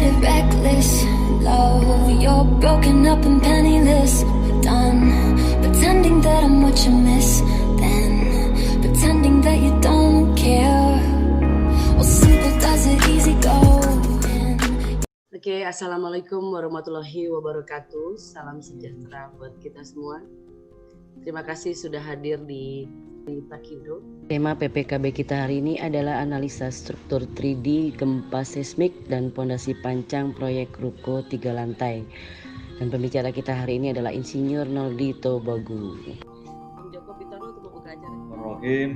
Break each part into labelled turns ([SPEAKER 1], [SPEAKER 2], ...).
[SPEAKER 1] it reckless, love. You're broken up and penniless, done pretending that I'm what you miss, then pretending that you don't care. Well, simple does it, easy go.
[SPEAKER 2] Oke, assalamualaikum warahmatullahi wabarakatuh. Salam sejahtera buat kita semua. Terima kasih sudah hadir di Takindo. Tema PPKB kita hari ini adalah analisa struktur 3D gempa seismik dan pondasi pancang proyek ruko 3 lantai. Dan pembicara kita hari ini adalah Insinyur Noldi Tobagu. Joko Pitono untuk membuka acara.
[SPEAKER 3] Bismillahirrahmanirrahim.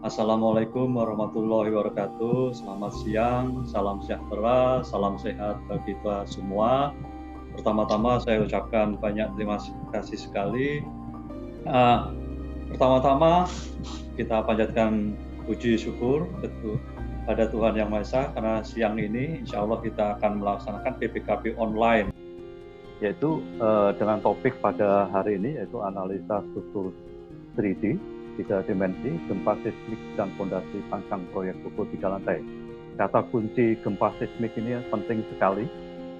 [SPEAKER 3] Assalamualaikum warahmatullahi wabarakatuh. Selamat siang, salam sejahtera, salam sehat bagi kita semua. Pertama-tama saya ucapkan banyak terima kasih sekali. Pertama-tama kita panjatkan puji syukur pada Tuhan Yang Maha Esa karena siang ini insya Allah kita akan melaksanakan PPKB online, yaitu dengan topik pada hari ini yaitu analisa struktur 3D 3 dimensi gempa seismik dan pondasi pancang proyek ruko 3 lantai. Kata kunci gempa seismik ini penting sekali,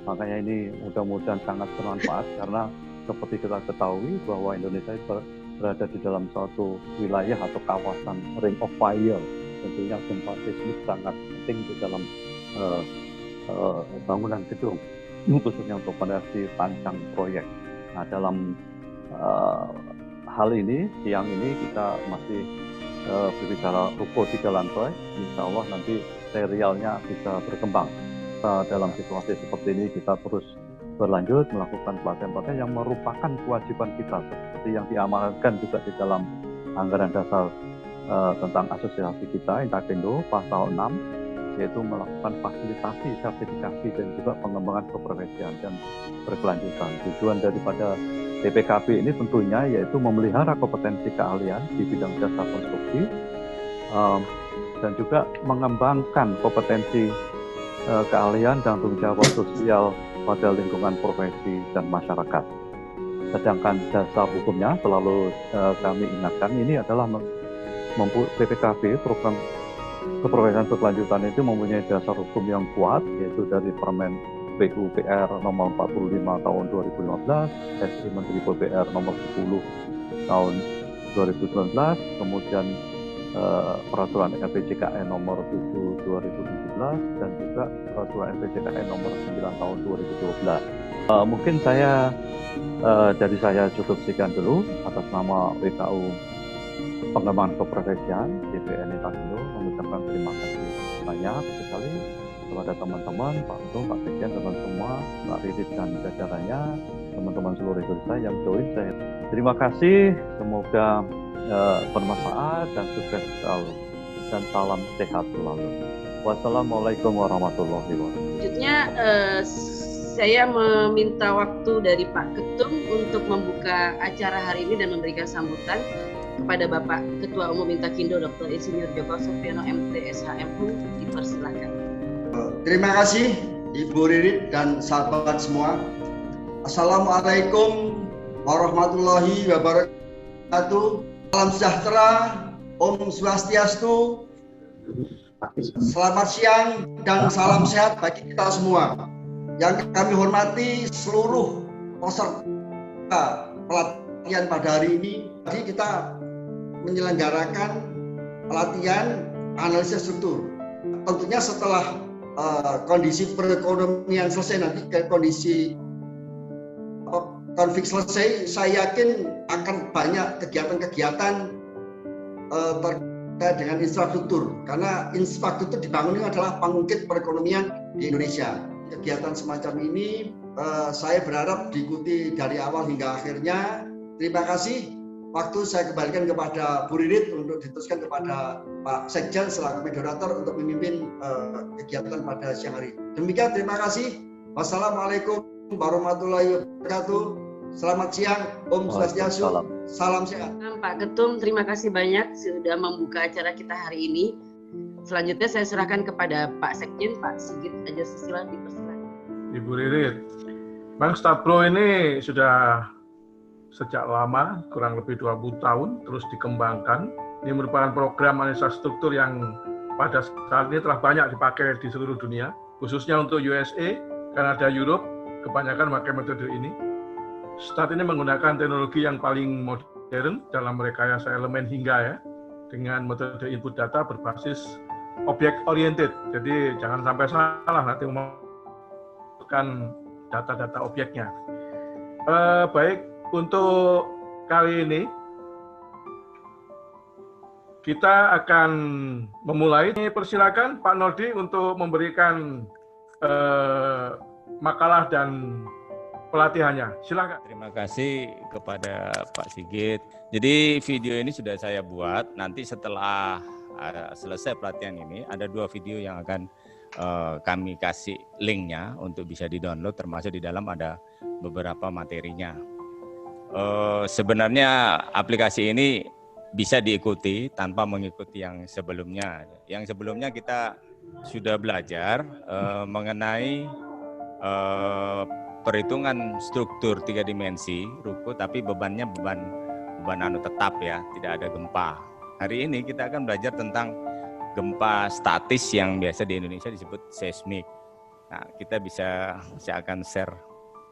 [SPEAKER 3] makanya ini mudah-mudahan sangat bermanfaat karena seperti kita ketahui bahwa Indonesia berada di dalam suatu wilayah atau kawasan ring of fire. Tentunya gempa seismik sangat penting di dalam bangunan gedung, khususnya untuk pondasi pancang proyek. Nah, dalam hal ini, siang ini kita masih berbicara ruko 3 lantai. Insya Allah nanti serialnya bisa berkembang. Dalam situasi seperti ini kita terus berlanjut melakukan pelatihan-pelatihan yang merupakan kewajiban kita seperti yang diamanatkan juga di dalam anggaran dasar tentang asosiasi kita Intakindo pasal 6, yaitu melakukan fasilitasi, sertifikasi dan juga pengembangan keprofesian dan berkelanjutan. Tujuan daripada PPKB ini tentunya yaitu memelihara kompetensi keahlian di bidang jasa konstruksi dan juga mengembangkan kompetensi keahlian dan tanggung jawab sosial pada lingkungan profesi dan masyarakat. Sedangkan dasar hukumnya selalu kami ingatkan ini adalah PPKB program keprofesian berkelanjutan itu mempunyai dasar hukum yang kuat yaitu dari Permen PUPR nomor 45 tahun 2015, SI Menteri PUPR nomor 10 tahun 2019, kemudian Peraturan RPJKN nomor 7 2017 dan juga Peraturan RPJKN nomor 9 tahun 2012. Mungkin dari saya cukup sekian dulu atas nama WKU Pengembangan Keprofesian DPN Takindo mengucapkan terima kasih banyak sekali kepada teman-teman, Pak Ketum, Pak Sekjen, teman semua, Mbak Ridit dan jajarannya, teman-teman seluruh Indonesia yang join saya. Terima kasih, semoga bermanfaat dan sukses selalu dan salam sehat selalu. Wassalamualaikum warahmatullahi wabarakatuh.
[SPEAKER 2] Selanjutnya saya meminta waktu dari Pak Ketum untuk membuka acara hari ini dan memberikan sambutan kepada Bapak Ketua Umum Intakindo Dr. Insinyur Joko Sofiono MT SHMU. Dipersilakan.
[SPEAKER 4] Terima kasih Ibu Ridit dan sahabat semua. Assalamualaikum warahmatullahi wabarakatuh. Salam sejahtera, Om Swastiastu, selamat siang dan salam sehat bagi kita semua. Yang kami hormati seluruh peserta pelatihan pada hari ini. Jadi kita menyelenggarakan pelatihan analisis struktur. Tentunya setelah kondisi perekonomian selesai, nanti ke kondisi konflik selesai, saya yakin akan banyak kegiatan-kegiatan terkait dengan infrastruktur, karena infrastruktur dibangun ini adalah pengungkit perekonomian di Indonesia. Kegiatan semacam ini saya berharap diikuti dari awal hingga akhirnya. Terima kasih. Waktu saya kembalikan kepada Bu Ridit untuk diteruskan kepada Pak Sekjen selaku moderator untuk memimpin kegiatan pada siang hari. Demikian, terima kasih. Wassalamualaikum warahmatullahi wabarakatuh. Selamat siang, Om Swastiastu, salam sehat.
[SPEAKER 2] Pak Ketum, terima kasih banyak sudah membuka acara kita hari ini. Selanjutnya saya serahkan kepada Pak Sekjen, Pak Sigit Aja Susila, dipersilakan.
[SPEAKER 5] Ibu Ridit, Bank Statpro ini sudah sejak lama, kurang lebih 20 tahun, terus dikembangkan. Ini merupakan program analisa struktur yang pada saat ini telah banyak dipakai di seluruh dunia, khususnya untuk USA, Kanada, Europe, kebanyakan pakai metode ini. STAT ini menggunakan teknologi yang paling modern dalam rekayasa elemen hingga ya, dengan metode input data berbasis objek oriented. Jadi jangan sampai salah nanti memasukkan data-data objeknya. Baik, untuk kali ini kita akan memulai. Persilakan Pak Nodi untuk memberikan makalah dan pelatihannya. Silakan.
[SPEAKER 6] Terima kasih kepada Pak Sigit. Jadi video ini sudah saya buat. Nanti setelah selesai pelatihan ini, ada 2 video yang akan kami kasih linknya untuk bisa di-download, termasuk di dalam ada beberapa materinya. Sebenarnya aplikasi ini bisa diikuti tanpa mengikuti yang sebelumnya. Yang sebelumnya kita sudah belajar mengenai perhitungan struktur 3 dimensi ruko, tapi bebannya beban tetap ya, tidak ada gempa. Hari ini kita akan belajar tentang gempa statis yang biasa di Indonesia disebut seismik. Nah, saya akan share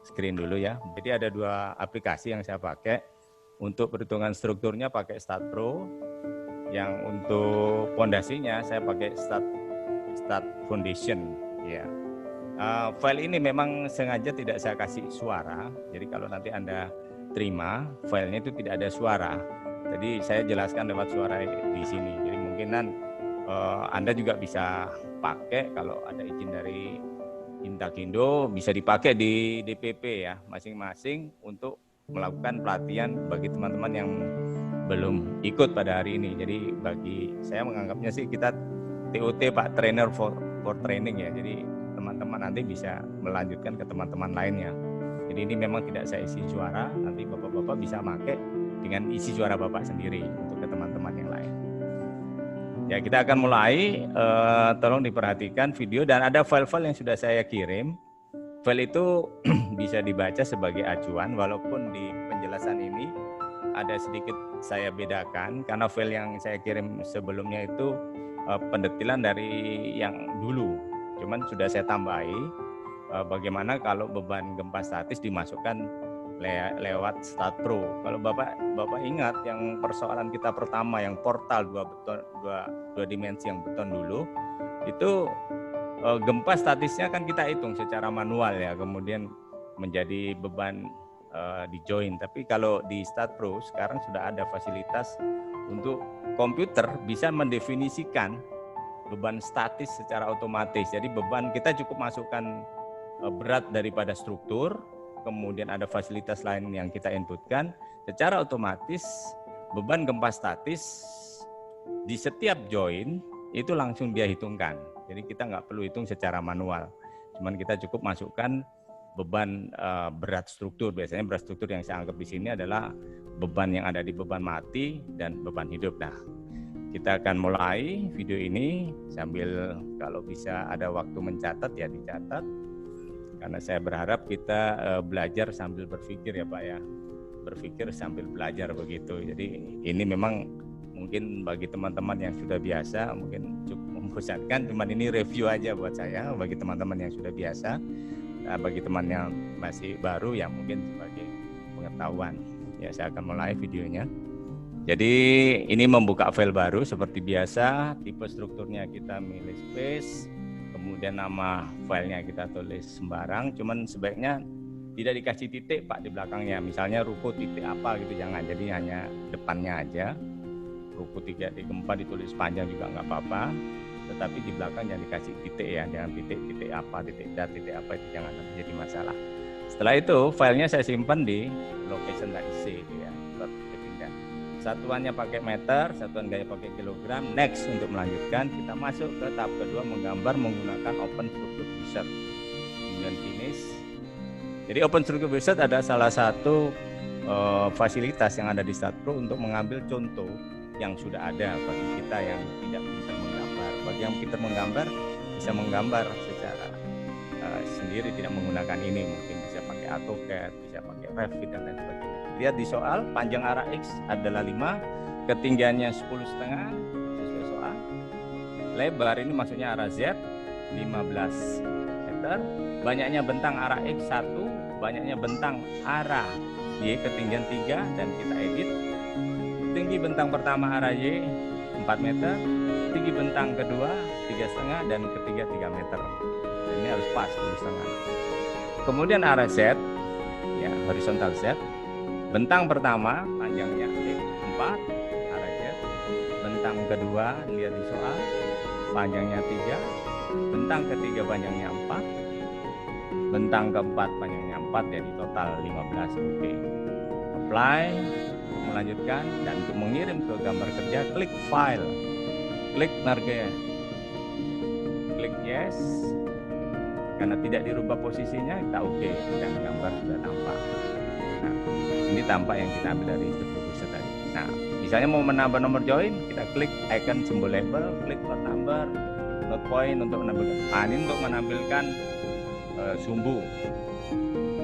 [SPEAKER 6] screen dulu ya. Jadi ada 2 aplikasi yang saya pakai. Untuk perhitungan strukturnya pakai StatPro. Yang untuk fondasinya saya pakai Stat Foundation. Ya. File ini memang sengaja tidak saya kasih suara. Jadi kalau nanti Anda terima, filenya itu tidak ada suara. Jadi saya jelaskan lewat suara di sini. Jadi mungkinan Anda juga bisa pakai kalau ada izin dari Intakindo, bisa dipakai di DPP ya masing-masing untuk melakukan pelatihan bagi teman-teman yang belum ikut pada hari ini. Jadi bagi saya menganggapnya sih kita TOT Pak, Trainer for Training ya. Jadi teman-teman nanti bisa melanjutkan ke teman-teman lainnya. Jadi ini memang tidak saya isi suara, nanti bapak-bapak bisa pakai dengan isi suara bapak sendiri untuk ke teman-teman yang lain. Ya, kita akan mulai, tolong diperhatikan video dan ada file-file yang sudah saya kirim. File itu bisa dibaca sebagai acuan, walaupun di penjelasan ini ada sedikit saya bedakan, karena file yang saya kirim sebelumnya itu pendetilan dari yang dulu. Cuman sudah saya tambahi, bagaimana kalau beban gempa statis dimasukkan lewat StatPro. Kalau Bapak ingat yang persoalan kita pertama yang portal dua dimensi yang beton dulu, itu gempa statisnya kan kita hitung secara manual ya, kemudian menjadi beban di join. Tapi kalau di StatPro sekarang sudah ada fasilitas untuk komputer bisa mendefinisikan beban statis secara otomatis. Jadi beban kita cukup masukkan berat daripada struktur, kemudian ada fasilitas lain yang kita inputkan, secara otomatis beban gempa statis di setiap join itu langsung dia hitungkan. Jadi kita nggak perlu hitung secara manual, cuman kita cukup masukkan beban berat struktur. Biasanya berat struktur yang saya anggap di sini adalah beban yang ada di beban mati dan beban hidup. Nah, kita akan mulai video ini sambil kalau bisa ada waktu mencatat ya dicatat. Karena saya berharap kita belajar sambil berpikir ya Pak ya, berpikir sambil belajar begitu. Jadi ini memang mungkin bagi teman-teman yang sudah biasa mungkin cukup membosankan, cuman ini review aja buat saya. Bagi teman-teman yang sudah biasa, nah, bagi teman yang masih baru ya mungkin sebagai pengetahuan. Ya, saya akan mulai videonya. Jadi ini membuka file baru seperti biasa, tipe strukturnya kita milih space. Kemudian nama filenya kita tulis sembarang, cuman sebaiknya tidak dikasih titik Pak di belakangnya. Misalnya ruko titik apa gitu, jangan. Jadi hanya depannya aja. Ruko 3 di gempa ditulis panjang juga nggak apa-apa. Tetapi di belakang jangan dikasih titik ya, jangan titik apa, titik dat, titik apa itu jangan nanti jadi masalah. Setelah itu filenya saya simpan di location tadi C itu ya. Satuannya pakai meter, satuan gaya pakai kilogram. Next, untuk melanjutkan kita masuk ke tahap kedua, menggambar menggunakan Open Structure Wizard. Kemudian finish. Jadi Open Structure Wizard ada salah satu fasilitas yang ada di StatPro untuk mengambil contoh yang sudah ada bagi kita yang tidak pintar menggambar. Bagi yang pintar menggambar bisa menggambar secara sendiri, tidak menggunakan ini, mungkin bisa pakai AutoCAD, bisa pakai Revit dan lain sebagainya. Lihat di soal, panjang arah X adalah 5, ketinggiannya 10,5 sesuai soal. Lebar ini maksudnya arah Z, 15 meter, banyaknya bentang arah X 1, banyaknya bentang arah Y ketinggian 3, dan kita edit. Tinggi bentang pertama arah Y 4 meter, tinggi bentang kedua 3,5, dan ketiga 3 meter. Dan ini harus pas 2,5. Kemudian arah Z, ya horizontal Z, bentang pertama panjangnya X 4, arah Z. Bentang kedua lihat di soal, panjangnya 3, bentang ketiga panjangnya 4, bentang keempat panjangnya 4, jadi total 15. Oke. Apply. Untuk melanjutkan dan untuk mengirim ke gambar kerja, klik file, klik marga, klik yes. Karena tidak dirubah posisinya, kita oke, dan gambar sudah tampak. Nah, ini tampak yang kita ambil dari struktur pusat tadi. Nah, misalnya mau menambah nomor join, kita klik icon simbol label, klik plot number, note point untuk menampilkan. Nah, ini untuk menampilkan sumbu.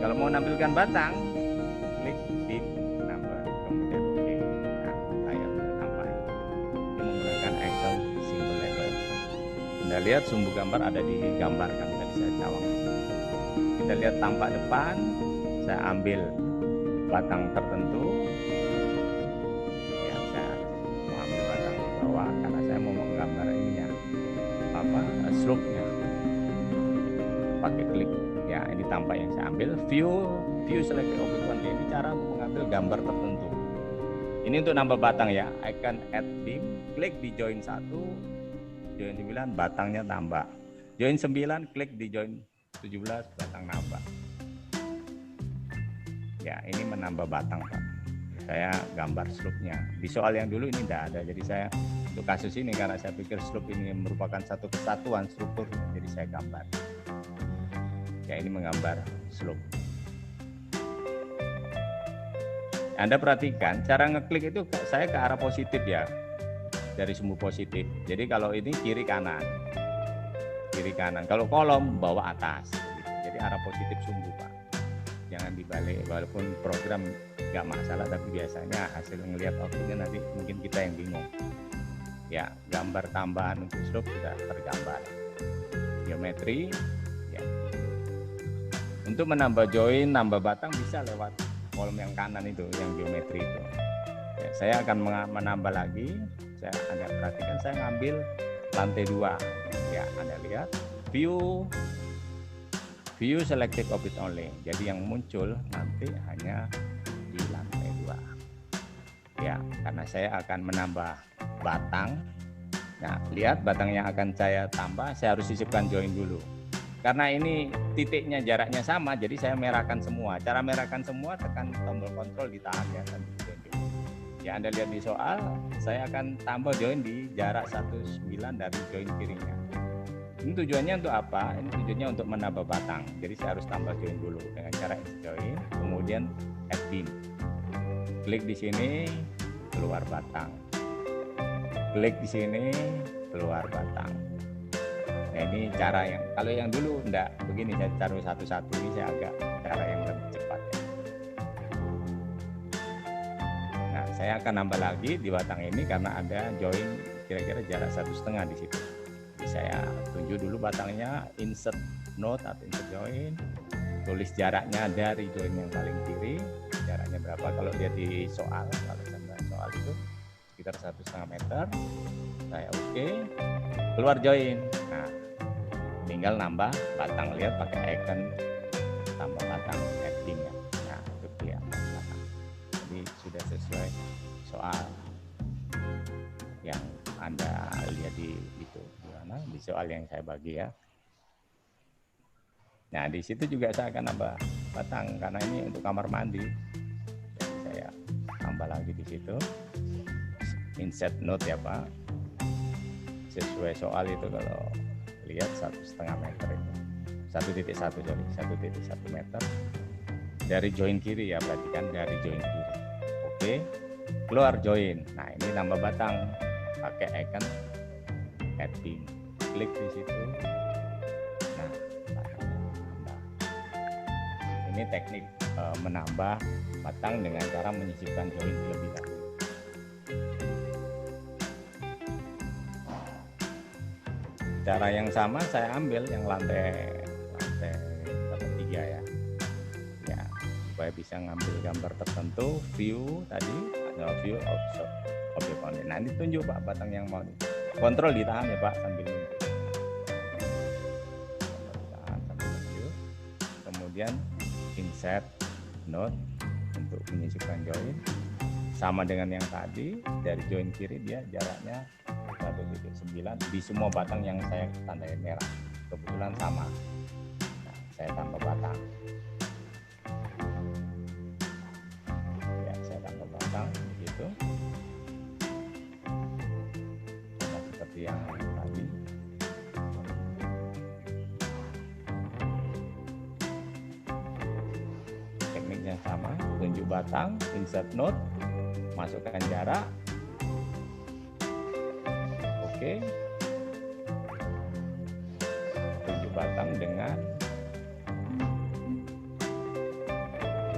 [SPEAKER 6] Kalau mau menampilkan batang, klik dim number, kemudian oke. Nah, layar sudah tampak. Ini menggunakan icon simbol label. Anda lihat sumbu gambar ada di gambar kan tadi saya cawang. Kita lihat tampak depan, saya ambil batang tertentu. Ya, saya mau ambil batang di bawah karena saya mau menggambar ininya, slope-nya. Pakai klik. Ya, ini tampak yang saya ambil. View select object one. Ini cara mengambil gambar tertentu. Ini untuk nambah batang ya. Icon add beam, klik di join 1, join 9, batangnya tambah. Join 9, klik di join 17, batang nambah. Ya, ini menambah batang, Pak. Saya gambar slope-nya. Di soal yang dulu ini tidak ada. Jadi saya untuk kasus ini karena saya pikir slope ini merupakan satu kesatuan struktur, jadi saya gambar. Ya, ini menggambar slope. Anda perhatikan cara ngeklik itu saya ke arah positif ya, dari sumbu positif. Jadi kalau ini kiri kanan, kalau kolom bawah atas. Jadi arah positif sumbu, Pak. Jangan dibalik, walaupun program nggak masalah, tapi biasanya hasil ngelihat outputnya nanti mungkin kita yang bingung. Ya, gambar tambahan untuk slope sudah tergambar. Geometri. Untuk menambah join, nambah batang bisa lewat kolom yang kanan itu, yang geometri itu. Ya, saya akan menambah lagi. Anda perhatikan saya ngambil lantai 2. Ya, Anda lihat view selected object only. Jadi yang muncul nanti hanya di lantai 2. Ya, karena saya akan menambah batang. Nah, lihat batang yang akan saya tambah, saya harus sisipkan join dulu. Karena ini titiknya jaraknya sama, jadi saya merahkan semua. Cara merahkan semua, tekan tombol kontrol, ditahan ya. Ya, Anda lihat di soal, saya akan tambah join di jarak 1,9 dari join kirinya. Ini tujuannya untuk apa? Ini tujuannya untuk menambah batang. Jadi saya harus tambah join dulu dengan cara join, kemudian add beam. Klik di sini, keluar batang. Klik di sini, keluar batang. Nah, ini cara yang, kalau yang dulu enggak begini, saya taruh satu-satu, ini saya agak cara yang lebih cepat ya. Nah, saya akan nambah lagi di batang ini karena ada join kira-kira jarak 1,5 di situ. Jadi saya tunjuk dulu batangnya, insert node atau insert join, tulis jaraknya dari join yang paling kiri, jaraknya berapa. Kalau lihat di soal, kalau soal itu sekitar 1,5 meter. Saya oke, keluar join. Nah, tinggal nambah batang, lihat pakai icon tambah batang adding ya. Nah, itu dia batang. Jadi sudah sesuai soal yang Anda lihat di itu, gimana di soal yang saya bagi ya. Nah, di situ juga saya akan nambah batang karena ini untuk kamar mandi. Jadi saya tambah lagi di situ. Insert node ya, Pak. Sesuai soal itu kalau lihat 1,5 meter itu 1,1 meter dari join kiri ya, berarti kan dari join kiri. Oke, keluar join. Nah, ini nambah batang pakai icon adding, klik di situ. Nah, nambah. Ini teknik menambah batang dengan cara menyisipkan join terlebih dahulu. cara yang sama saya ambil yang lantai 3 ya. Ya, supaya bisa ngambil gambar tertentu, view tadi, view objek on. Nah, ini tunjuk Pak batang yang mau kontrol, ditahan ya Pak sambil nunggu. Ditahan sambil nunggu. Kemudian insert node untuk menyisipkan join. Sama dengan yang tadi, dari join kiri dia jaraknya 1,9 di semua batang yang saya tandai merah. Kebetulan sama. Nah, saya tambah batang. Ya, saya tambah batang begitu. Sama seperti yang tadi. Tekniknya sama, tunjuk batang, insert node, masukkan jarak. Oke. Tunjuk batang dengan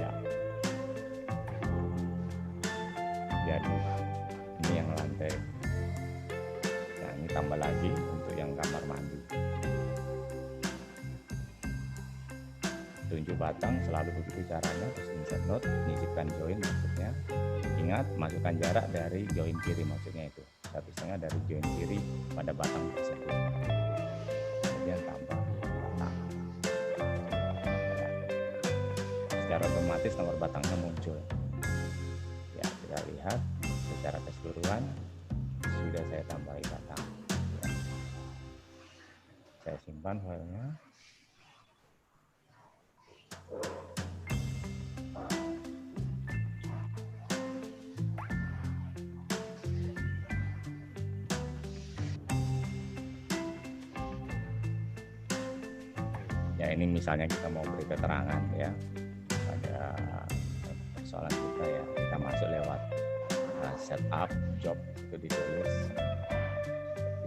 [SPEAKER 6] ya. Jadi ini yang lantai. Nah, ini tambah lagi untuk yang kamar mandi. Tunjuk batang selalu begitu caranya, terus insert node, menyisipkan join maksudnya. Ingat, masukkan jarak dari join kiri maksudnya itu 1,5 dari join kiri pada batang tersebut. Kemudian tambah batang. Ya. Secara otomatis nomor batangnya muncul. Ya, kita lihat secara keseluruhan sudah saya tambahi batang. Ya. Saya simpan filenya. Ya, ini misalnya kita mau beri keterangan ya pada persoalan kita ya, kita masuk lewat setup job, itu ditulis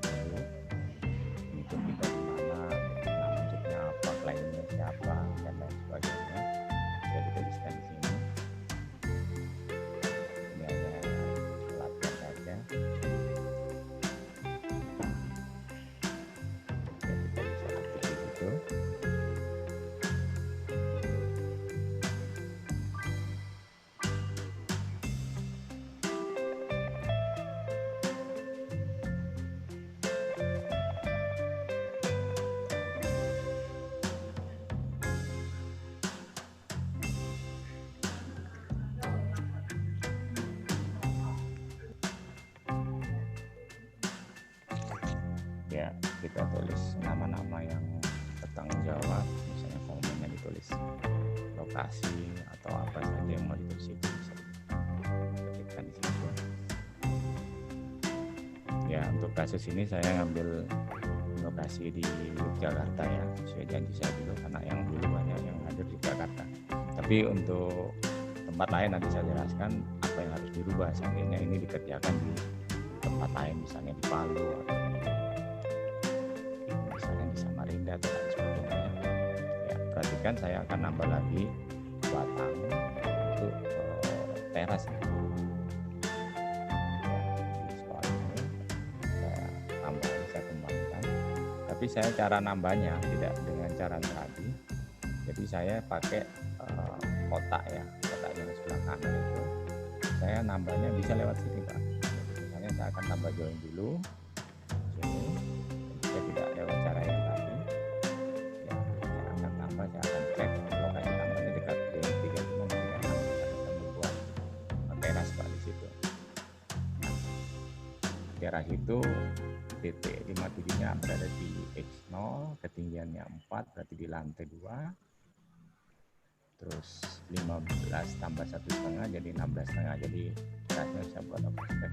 [SPEAKER 6] dulu untuk kita di mana, nama jobnya apa, kliennya siapa dan lain sebagainya, sudah dituliskan di sini. Ini hanya latihan saja. Ya, kita bisa aktif di situ. Ya, kita tulis nama-nama yang bertanggung jawab, misalnya komennya ditulis lokasi atau apa saja yang mau ditulis itu bisa ketikkan di situ. Ya, untuk kasus ini saya ngambil lokasi di Jakarta ya, sesuai janji saya dulu karena yang dulu banyak yang hadir di Jakarta. Tapi untuk tempat lain nanti saya jelaskan apa yang harus dirubah seandainya ini dikerjakan di tempat lain, misalnya di Palu atau misalnya di Samarinda atau lain sebagainya. Ya, perhatikan saya akan nambah lagi batang untuk teras ya. Di sekolah ini saya tambah, saya kembangkan. Tapi saya cara nambahnya tidak dengan cara tadi. Jadi saya pakai kotak ya, kotak yang sebelah kanan itu. Saya nambahnya bisa lewat sini Pak. Jadi, misalnya saya akan tambah join dulu sini. Saya tidak lewat cara yang tadi ya, saya akan tambah, saya akan cek lokasi tambahnya dekat dengan 35 dan 36 kita membuat teras Pak di situ. Teras itu titik 57 nya berada di X0, ketinggiannya 4 berarti di lantai 2, terus 15 tambah 1,5 jadi 16,5, jadi terasnya bisa buat overstep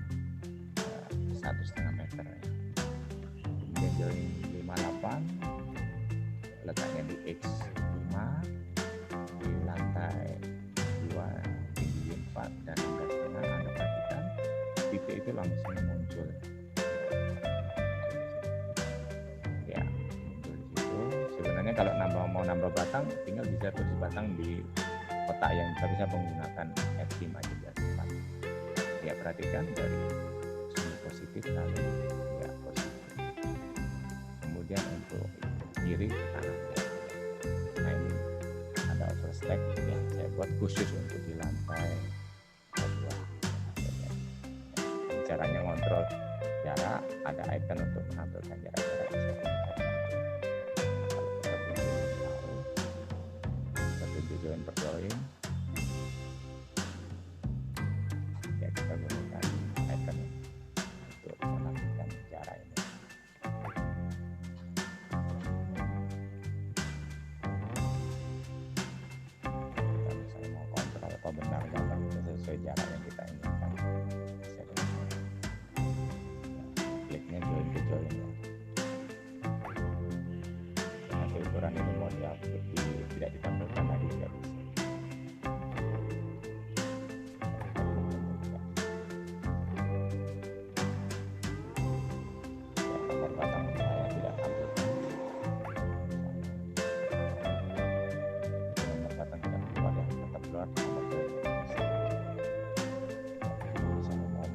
[SPEAKER 6] 1,5 meter ya. Kemudian join 58 letaknya di X5 di lantai 2 tinggi 4 dan 16,5. Anda perhatikan titik itu langsung muncul ya, muncul di situ. Sebenarnya kalau mau nambah batang tinggal bisa tulis batang di kotak yang kita bisa menggunakan F5 aja biar cepat ya. Perhatikan dari sini positif lalu ya positif. kemudian untuk kiri ke kanan. Nah ini ada overstack yang saya buat khusus untuk di lantai 2. Caranya ngontrol jarak, ada icon untuk menampilkan jarak-jarak bisa dilihat. Kalau kita pilih tahu, kita pilih join per join, ya kita gunakan icon untuk menampilkan jarak ini. Kita misalnya mau kontrol apa benar gambar itu sesuai jarak yang kita inginkan. Kliknya join ke join ya. Nanti ukuran ini mau tidak ditampilkan lagi nggak bisa. Ya, nomor batang saya tidak tampilkan. Nomor batang tidak keluar ya, tetap keluar nomor join. Bisa ngomong.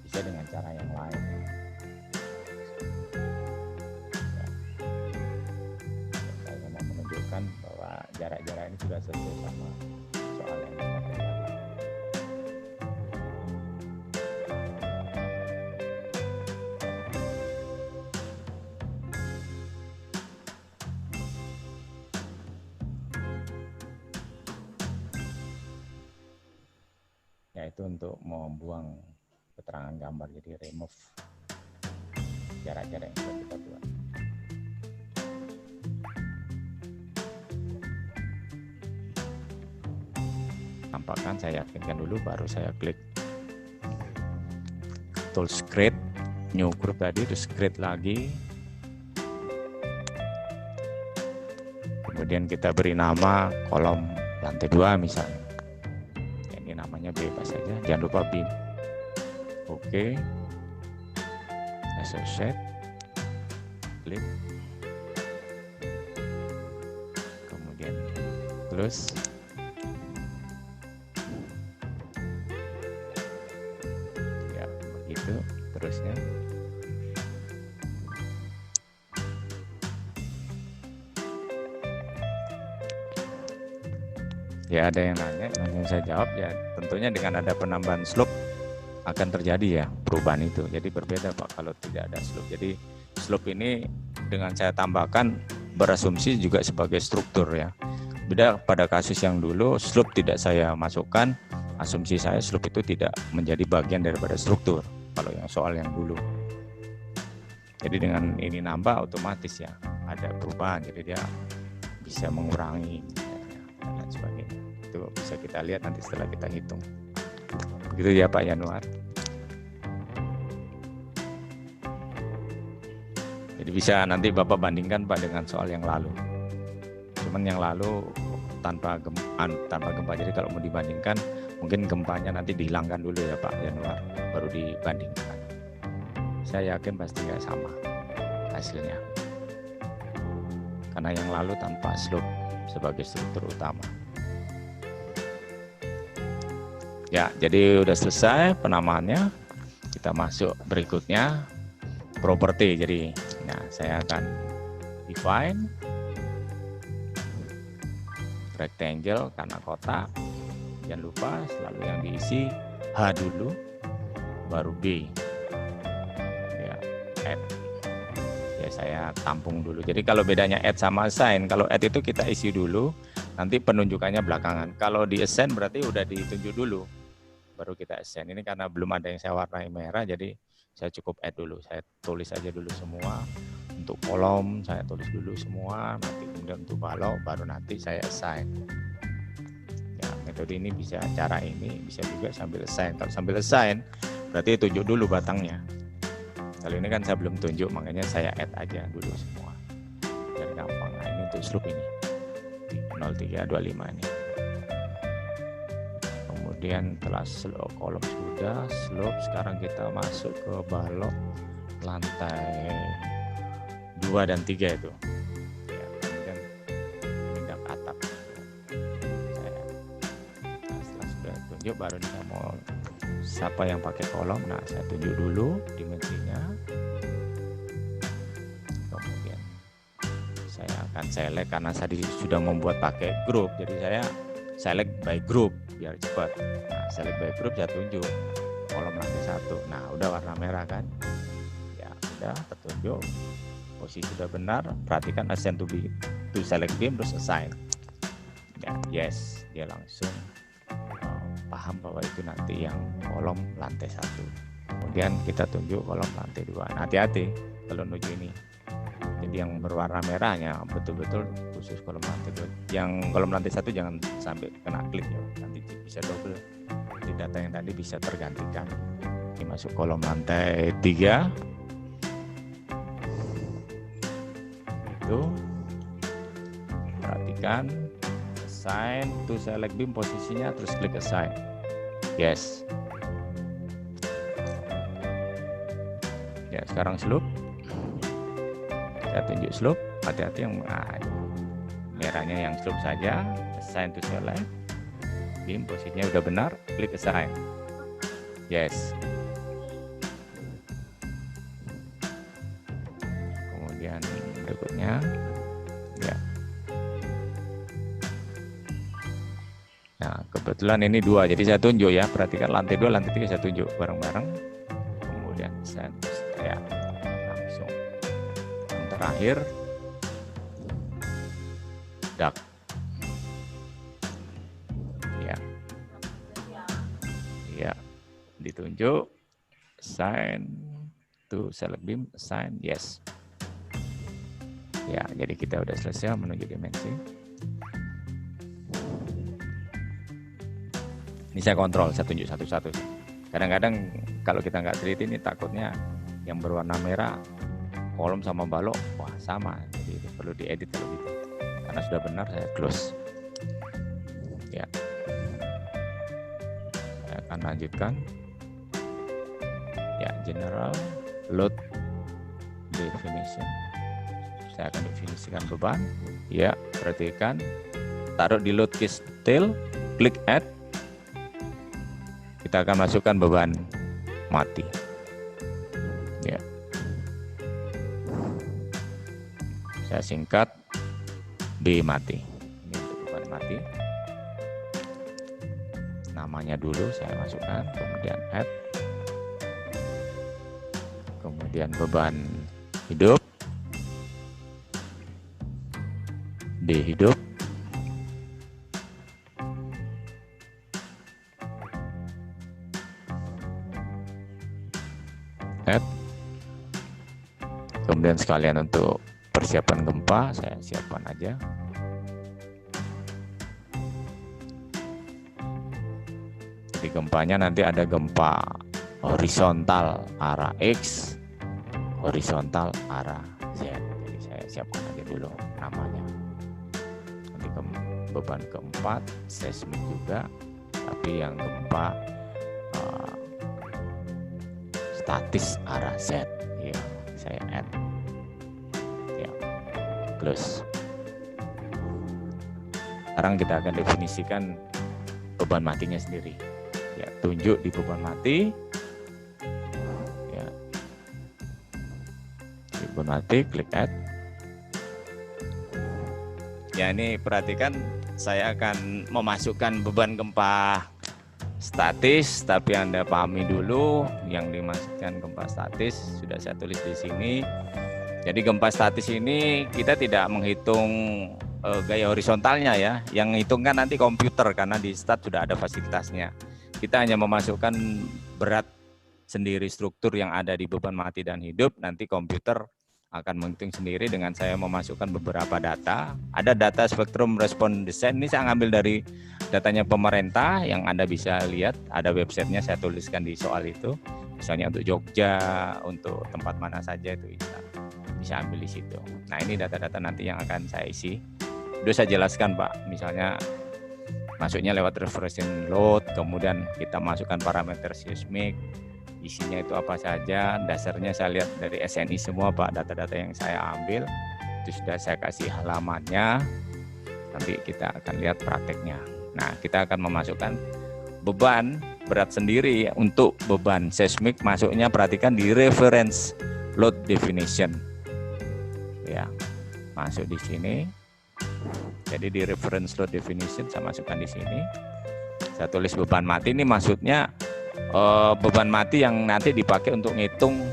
[SPEAKER 6] Bisa dengan cara yang lain. Saya mau menunjukkan bahwa jarak-jarak ini sudah sesuai sama soal yang kita kerjakan. Yaitu untuk membuang keterangan gambar, jadi remove jarak-jarak yang sudah kita buat. Tampakkan saya yakinkan dulu, baru saya klik tools create new group tadi, terus create lagi, kemudian kita beri nama kolom lantai 2 misalnya. Ini namanya bebas saja, jangan lupa bin. Oke, associate, klik, kemudian close. Ya, begitu terusnya. Ya, ada yang nanya, langsung saya jawab ya. Tentunya dengan ada penambahan slope akan terjadi ya perubahan itu. Jadi berbeda Pak kalau tidak ada slope. Jadi slope ini dengan saya tambahkan berasumsi juga sebagai struktur ya. Beda pada kasus yang dulu, slope tidak saya masukkan, asumsi saya slope itu tidak menjadi bagian daripada struktur kalau yang soal yang dulu. Jadi dengan ini nambah otomatis ya ada perubahan, jadi dia bisa mengurangi dan lain sebagainya. Itu bisa kita lihat nanti setelah kita hitung. Begitu ya Pak Yanuar. Jadi bisa nanti Bapak bandingkan Pak dengan soal yang lalu. Cuman yang lalu tanpa gempa. Jadi kalau mau dibandingkan mungkin gempanya nanti dihilangkan dulu ya Pak Yanuar, baru dibandingkan. Saya yakin pasti nggak sama hasilnya. Karena yang lalu tanpa slope sebagai struktur utama. Ya, jadi udah selesai penamaannya. Kita masuk berikutnya, properti. Jadi, nah saya akan define rectangle karena kotak. Jangan lupa selalu yang diisi H dulu, baru B. Ya, add. Ya saya tampung dulu. Jadi kalau bedanya add sama assign, kalau add itu kita isi dulu, nanti penunjukannya belakangan. Kalau di assign berarti udah ditunjuk dulu, baru kita assign. Ini karena belum ada yang saya warnai merah, jadi saya cukup add dulu. Saya tulis aja dulu semua. Untuk kolom saya tulis dulu semua, nanti kemudian untuk balok baru nanti saya assign. Ya, metode ini bisa, cara ini bisa juga sambil assign. Kalau sambil assign berarti tunjuk dulu batangnya. Kalau ini kan saya belum tunjuk, makanya saya add aja dulu semua. Biar gampang. Nah, ini untuk slope ini. 0325 ini. Kemudian setelah kolom sudah, slope, sekarang kita masuk ke balok lantai 2 dan 3 itu. Ya, kemudian pindah ke atap. Saya tunjuk baru kita mau siapa yang pakai kolom. Nah, saya tunjuk dulu dimensinya. Kemudian saya akan select karena saya sudah membuat pakai grup, jadi saya select by group biar cepat. Nah, select by group saya tunjuk kolom lantai 1. Nah, udah warna merah kan? Ya, udah tertunjuk. Posisi sudah benar. Perhatikan assign to select beam terus assign. Ya, yes, dia langsung paham bahwa itu nanti yang kolom lantai 1. Kemudian kita tunjuk kolom lantai 2. Nah, hati-hati kalau menuju ini. Jadi yang berwarna merahnya betul-betul khusus kolom lantai 2. Yang kolom lantai 1 jangan sampai kena klik ya. Nanti bisa double. Jadi data yang tadi bisa tergantikan. Ini masuk kolom lantai 3. Itu. Perhatikan assign to select beam posisinya terus klik assign. Yes. Ya, sekarang slope. Saya tunjuk slope. Hati-hati yang merahnya yang slope saja. Assign to select beam posisinya udah benar, klik assign. Yes. Kemudian berikutnya ya. Nah, kebetulan ini 2, jadi saya tunjuk ya. Perhatikan lantai 2, lantai 3 saya tunjuk bareng-bareng. Kemudian saya langsung. Yang terakhir, duct. Ya, ya, ditunjuk. Assign to select beam, assign, yes. Ya, jadi kita udah selesai menuju dimensi. Ini saya kontrol, saya tunjuk satu-satu. Kadang-kadang kalau kita nggak teliti ini takutnya yang berwarna merah kolom sama balok, wah sama. Jadi perlu diedit kalau gitu. Karena sudah benar saya close. Ya, saya akan lanjutkan. Ya, general load definition. Saya akan definisikan beban. Ya, perhatikan. Taruh di load case detail, klik add. Kita akan masukkan beban mati. Ya. Saya singkat B mati. Ini untuk beban mati. Namanya dulu saya masukkan, kemudian add. Kemudian beban hidup. D hidup. Add. Kemudian sekalian untuk persiapan gempa saya siapkan aja. Jadi gempanya nanti ada gempa horizontal arah X, horizontal arah Z. Jadi saya siapkan aja dulu namanya. Nanti beban keempat seismik juga, tapi yang gempa statis arah Z. Ya, saya add. Ya, close. Sekarang kita akan definisikan beban matinya sendiri. Ya, tunjuk di beban mati. Ya, di beban mati, klik add. Ya, ini perhatikan saya akan memasukkan beban gempa statis, tapi Anda pahami dulu yang dimaksudkan gempa statis sudah saya tulis di sini. Jadi gempa statis ini kita tidak menghitung gaya horizontalnya ya, yang hitungkan nanti komputer karena di stat sudah ada fasilitasnya. Kita hanya memasukkan berat sendiri struktur yang ada di beban mati dan hidup, nanti komputer akan menghitung sendiri dengan saya memasukkan beberapa data. Ada data spektrum respon desain, ini saya ambil dari datanya pemerintah yang Anda bisa lihat, ada websitenya saya tuliskan di soal itu. Misalnya untuk Jogja, untuk tempat mana saja itu bisa ambil di situ. Nah, ini data-data nanti yang akan saya isi. Sudah saya jelaskan Pak, misalnya masuknya lewat refreshing load, kemudian kita masukkan parameter seismik, isinya itu apa saja, dasarnya saya lihat dari SNI semua Pak, data-data yang saya ambil, itu sudah saya kasih halamannya, nanti kita akan lihat prakteknya. Nah, kita akan memasukkan beban berat sendiri untuk beban seismik masuknya perhatikan di reference load definition. Ya, masuk di sini. Jadi di reference load definition saya masukkan di sini. Saya tulis beban mati, ini maksudnya beban mati yang nanti dipakai untuk ngitung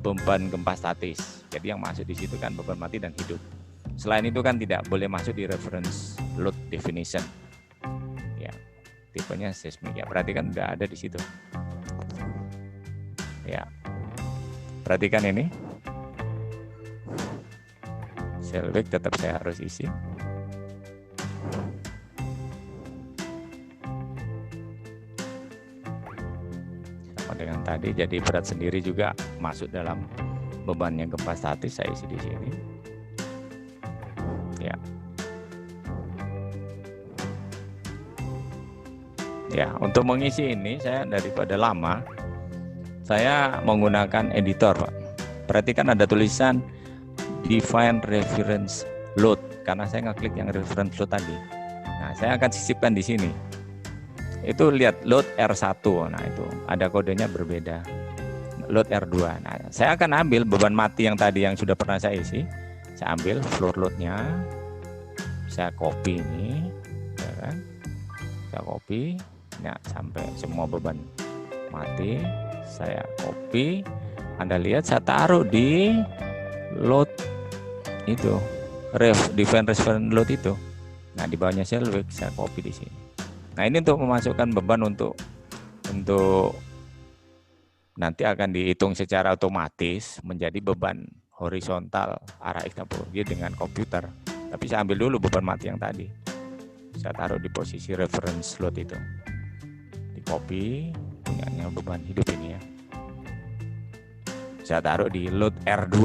[SPEAKER 6] beban gempa statis. Jadi yang masuk di situ kan beban mati dan hidup. Selain itu kan tidak boleh masuk di reference load definition. Ya, tipenya seismik ya. Perhatikan udah ada di situ. Ya, perhatikan ini. Selvig tetap saya harus isi. Sama dengan tadi, jadi berat sendiri juga masuk dalam bebannya gempa statis, saya isi di sini. Ya. Ya, untuk mengisi ini saya daripada lama, saya menggunakan editor, Pak. Perhatikan ada tulisan define reference load, karena saya ngeklik yang reference load tadi. Nah, saya akan sisipkan di sini. Itu lihat load R1. Nah, itu ada kodenya berbeda. Load R2. Nah, saya akan ambil beban mati yang tadi yang sudah pernah saya isi. Saya ambil floor load-nya. Saya copy ini, ya kan? Saya copy. Nah, sampai semua beban mati saya copy. Anda lihat saya taruh di load itu, define reference load itu. Nah, di bawahnya Selvig saya copy di sini. Nah, ini untuk memasukkan beban untuk nanti akan dihitung secara otomatis menjadi beban horizontal arah X 60 dengan komputer. Tapi saya ambil dulu beban mati yang tadi. Saya taruh di posisi reference load itu. Di copy punyanya beban hidup ini ya. Saya taruh di load R2.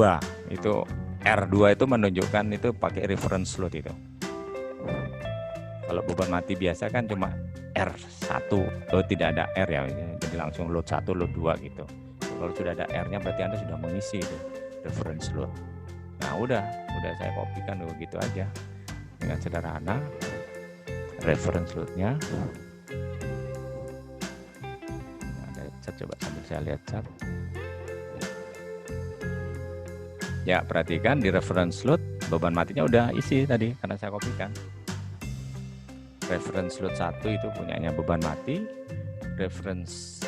[SPEAKER 6] Itu R2 itu menunjukkan itu pakai reference load itu. Kalau beban mati biasa kan cuma R1, tidak ada R ya, jadi langsung load 1, load 2 gitu. Kalau sudah ada R-nya berarti Anda sudah mengisi itu reference load. Nah, udah saya kopikan begitu aja dengan sederhana reference load-nya. Ada cat, coba sambil saya lihat cat. Ya, perhatikan di reference load beban matinya udah isi tadi karena saya kopikan. Reference load 1 itu punyanya beban mati, reference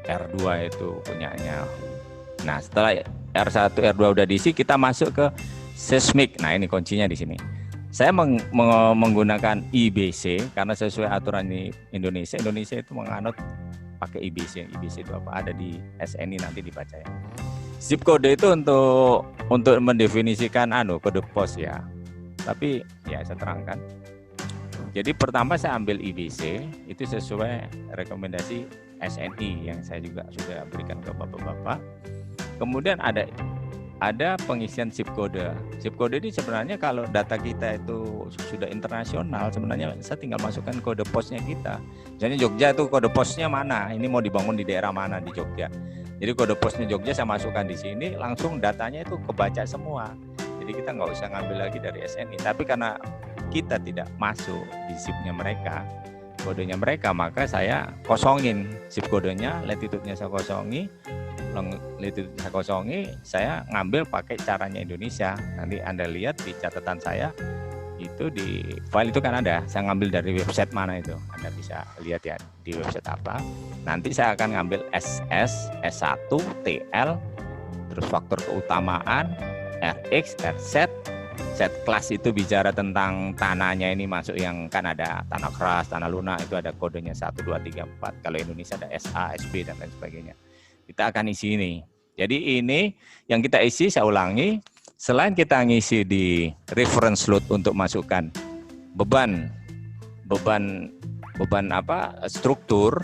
[SPEAKER 6] R2 itu punyanya. Nah, setelah R1, R2 udah diisi, kita masuk ke seismik. Nah, ini kuncinya di sini. Saya menggunakan IBC karena sesuai aturan di Indonesia itu menganut pakai IBC. IBC itu apa? Ada di SNI, nanti dibaca ya. Zip kode itu untuk mendefinisikan kode pos ya. Tapi ya saya terangkan. Jadi pertama saya ambil IBC itu sesuai rekomendasi SNI yang saya juga sudah berikan ke bapak-bapak. Kemudian ada pengisian zip kode. Zip kode ini sebenarnya kalau data kita itu sudah internasional, sebenarnya saya tinggal masukkan kode posnya kita. Misalnya Jogja itu kode posnya mana? Ini mau dibangun di daerah mana di Jogja? Jadi kode posnya Jogja saya masukkan di sini, langsung datanya itu kebaca semua. Jadi kita nggak usah ngambil lagi dari SNI. Tapi karena kita tidak masuk di zipnya mereka, kodenya mereka, maka saya kosongin zip kodenya, latitude-nya saya kosongi, latitude saya kosongi, saya ngambil pakai caranya Indonesia. Nanti Anda lihat di catatan saya itu di file itu kan ada, saya ngambil dari website mana itu, Anda bisa lihat ya di website apa. Nanti saya akan ngambil SS, S1, TL, terus faktor keutamaan, RX, RZ, set kelas itu bicara tentang tanahnya, ini masuk yang kan ada tanah keras, tanah lunak, itu ada kodenya 1, 2, 3, 4. Kalau Indonesia ada SA, SB dan lain sebagainya. Kita akan isi ini. Jadi ini yang kita isi, saya ulangi. Selain kita ngisi di reference load untuk masukkan beban struktur,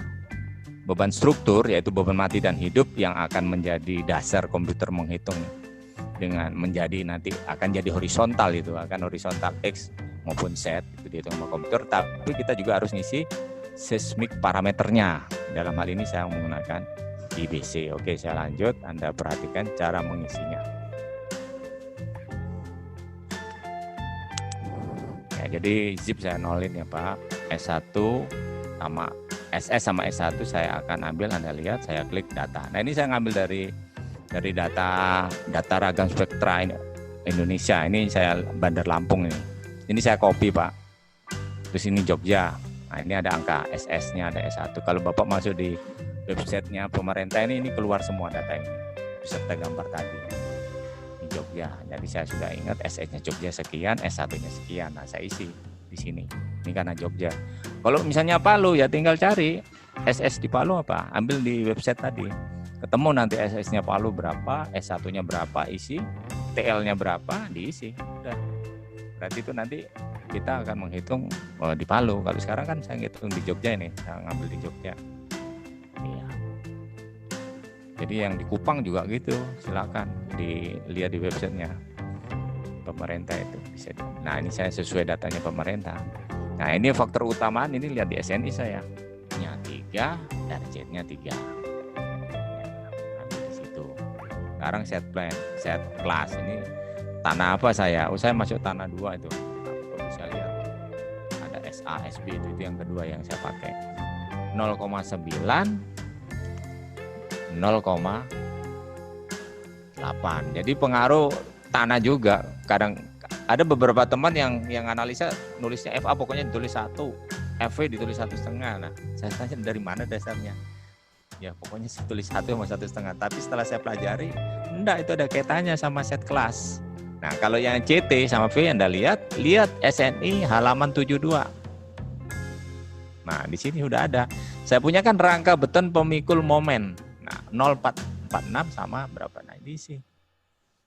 [SPEAKER 6] yaitu beban mati dan hidup yang akan menjadi dasar komputer menghitung dengan menjadi nanti akan jadi horizontal, itu akan horizontal X maupun Z itu dihitung sama komputer. Tapi kita juga harus ngisi seismik parameternya. Dalam hal ini saya menggunakan IBC. Oke, saya lanjut. Anda perhatikan cara mengisinya. Ya, jadi zip saya nolin ya Pak. S1 sama SS sama S1 saya akan ambil, Anda lihat saya klik data. Nah ini saya ngambil dari data ragam spektra Indonesia. Ini saya Bandar Lampung ini. Ini saya copy Pak. Terus ini Jogja. Nah ini ada angka SS-nya, ada S1. Kalau Bapak masuk di websitenya pemerintah ini keluar semua data ini beserta gambar tadi. Ini Jogja. Jadi saya sudah ingat SS-nya Jogja sekian, S1-nya sekian. Nah saya isi di sini. Ini karena Jogja. Kalau misalnya Palu ya tinggal cari SS di Palu apa, ambil di website tadi. Ketemu nanti SS-nya Palu berapa, S1-nya berapa, isi, TL-nya berapa, diisi. Udah. Berarti itu nanti kita akan menghitung di Palu. Kalau sekarang kan saya ngitung di Jogja ini, saya ngambil di Jogja. Iya. Jadi yang di Kupang juga gitu, silakan dilihat di websitenya pemerintah itu bisa. Nah ini saya sesuai datanya pemerintah. Nah ini faktor utamaan, ini lihat di SNI saya. Nya 3, targetnya 3. Ambil di situ. Sekarang set plan, set kelas. Ini tanah apa saya? Saya masuk tanah 2 itu. Nah, bisa lihat ada SA, SB itu yang kedua yang saya pakai. 0,9, 0,8. Jadi pengaruh tanah juga. Kadang ada beberapa teman yang analisa nulisnya FA pokoknya ditulis 1, FV ditulis 1,5. Nah, saya tanya dari mana dasarnya? Ya pokoknya tulis 1 sama 1,5. Tapi setelah saya pelajari, enggak, itu ada kaitannya sama set kelas. Nah, kalau yang CT sama V Anda lihat SNI halaman 72. Nah, di sini udah ada. Saya punya kan rangka beton pemikul momen. Nah, 0,446 sama berapa? Nah, diisi.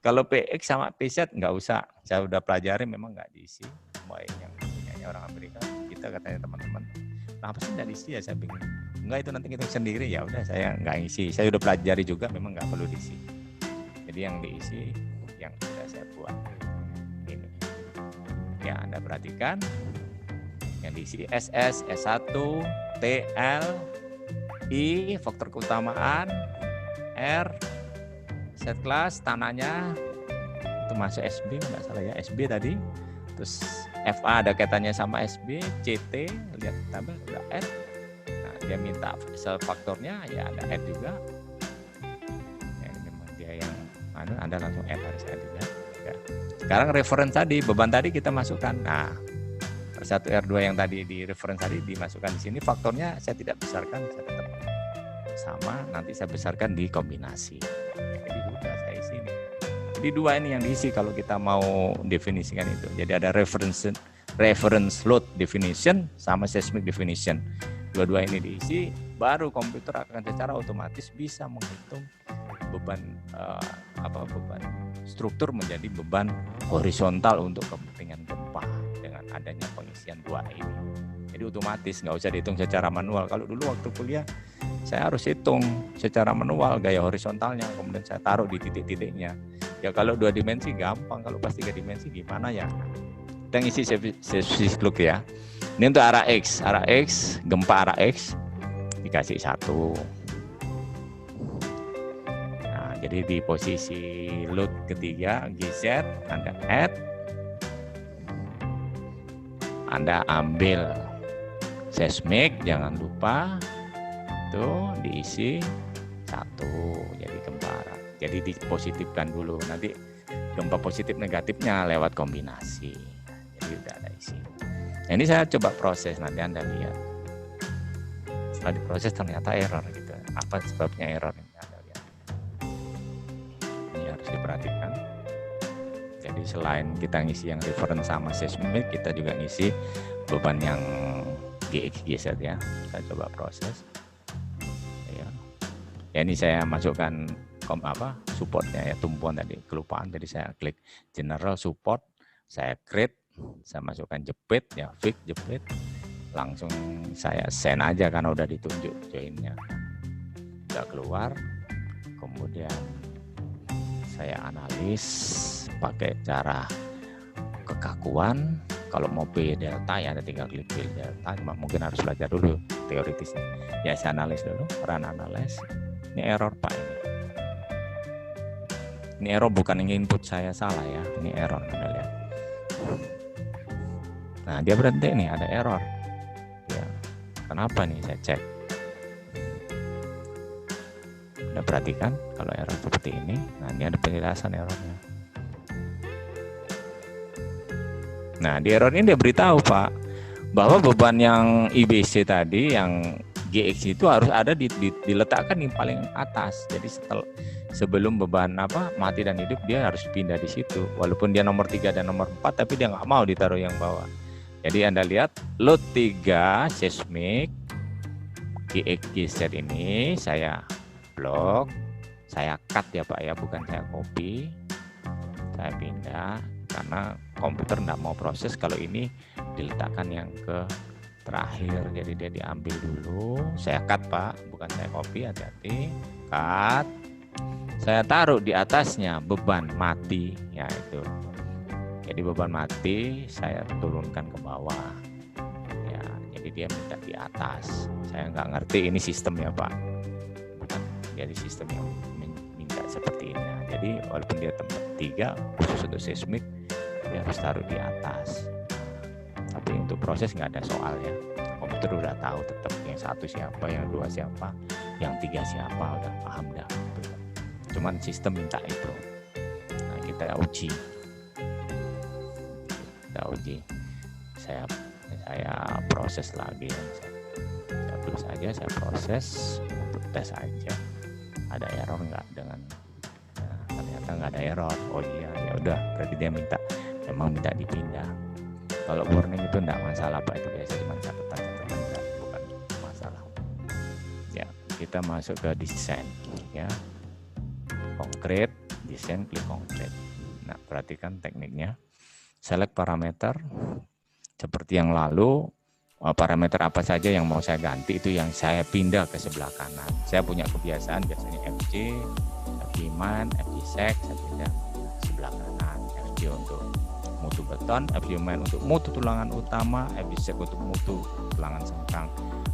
[SPEAKER 6] Kalau PX sama PZ nggak usah, saya udah pelajari memang nggak diisi. Semua yang punya orang Amerika, kita katanya teman-teman, kenapa sih nggak diisi ya? Saya bingung. Enggak, itu nanti kita sendiri, ya udah saya nggak isi. Saya udah pelajari juga, memang nggak perlu diisi. Jadi yang diisi, yang sudah saya buat ini. Ya Anda perhatikan, yang diisi SS, S1, TL, I, faktor keutamaan, R, set kelas, tanahnya itu masuk SB nggak salah ya, SB tadi. Terus FA ada kaitannya sama SB, CT lihat tabel udah R. Nah dia minta sel faktornya ya ada R juga. Ya, memang dia yang Anda langsung R harus R juga. Ya. Sekarang reference tadi, beban tadi kita masukkan. Nah R1 R2 yang tadi di reference tadi dimasukkan di sini, faktornya saya tidak besarkan, saya tetap sama, nanti saya besarkan di kombinasi. Jadi udah saya isi ini. Jadi 2 ini yang diisi kalau kita mau definisikan itu. Jadi ada reference load definition sama seismic definition. Dua-dua ini diisi, baru komputer akan secara otomatis bisa menghitung beban beban struktur menjadi beban horizontal untuk kepentingan gempa dengan adanya pengisian 2 ini. Jadi otomatis, nggak usah dihitung secara manual. Kalau dulu waktu kuliah saya harus hitung secara manual gaya horizontalnya, kemudian saya taruh di titik-titiknya. Ya kalau 2 dimensi gampang, kalau pas 3 dimensi gimana ya? Kita ngisi seismik ya. Ini untuk arah X, gempa arah X dikasih 1. Nah, jadi di posisi load ketiga GZ Anda add, Anda ambil seismik, jangan lupa itu diisi 1, jadi gempa arah. Jadi dipositifkan dulu, nanti gempa positif negatifnya lewat kombinasi. Jadi udah ada isi. Nah, ini saya coba proses, nanti Anda lihat. Setelah diproses ternyata error gitu. Apa sebabnya error ini Anda lihat. Ini harus diperhatikan. Jadi selain kita ngisi yang reference sama seismik, kita juga ngisi beban yang GX GZ ya. Saya coba proses. Ya ini saya masukkan supportnya ya, tumpuan tadi kelupaan, jadi saya klik general support, saya create, saya masukkan jepit ya, fix jepit, langsung saya send aja karena udah ditunjuk joinnya, udah keluar. Kemudian saya analis pakai cara kekakuan. Kalau mau P delta ya ada 3 klik P delta, mungkin harus belajar dulu teoritisnya. Ya saya analis dulu, run analyze. Ini error Pak ini. Ini error, bukan ini input saya salah ya. Ini error, Anda lihat. Nah dia berhenti nih, ada error. Kenapa nih? Saya cek. Udah perhatikan kalau error seperti ini. Nah, ini ada penjelasan errornya. Nah, di error ini dia beritahu Pak bahwa beban yang IBC tadi, yang GX itu harus ada diletakkan di paling atas. Jadi sebelum beban mati dan hidup, dia harus pindah di situ. Walaupun dia nomor 3 dan nomor 4, tapi dia nggak mau ditaruh yang bawah. Jadi Anda lihat load 3 seismik GX ini saya blok, saya cut ya Pak ya, bukan saya copy, saya pindah karena komputer nggak mau proses kalau ini diletakkan yang ke terakhir. Jadi dia diambil dulu, saya cut Pak, bukan saya copy, hati-hati, cut, saya taruh di atasnya beban mati, ya itu. Jadi beban mati saya turunkan ke bawah, ya. Jadi dia minta di atas. Saya nggak ngerti ini sistemnya Pak. Jadi sistem yang minta seperti ini. Jadi walaupun dia tempat 3 khusus untuk seismik, dia harus taruh di atas. Tapi untuk proses nggak ada soal ya. Komputer udah tahu tetap yang 1 siapa, yang 2 siapa, yang 3 siapa, udah paham dah. Cuman sistem minta itu. Nah, kita uji. Saya proses lagi. Saya tulis aja, saya proses untuk tes aja. Ada error nggak dengan ternyata nggak ada error. Oh iya, ya udah, berarti dia memang minta dipindah. Kalau warning itu enggak masalah Pak, itu biasa cuma catatan bukan masalah. Ya, kita masuk ke desain ya. Konkret, desain, klik konkret. Nah, perhatikan tekniknya. Select parameter seperti yang lalu. Parameter apa saja yang mau saya ganti itu yang saya pindah ke sebelah kanan. Saya punya kebiasaan biasanya FJ, FJ-man, FJ-sec, saya pindah sebelah kanan. FJ untuk mutu beton, FJ-man untuk mutu tulangan utama, FJ-sec untuk mutu tulangan sengkang.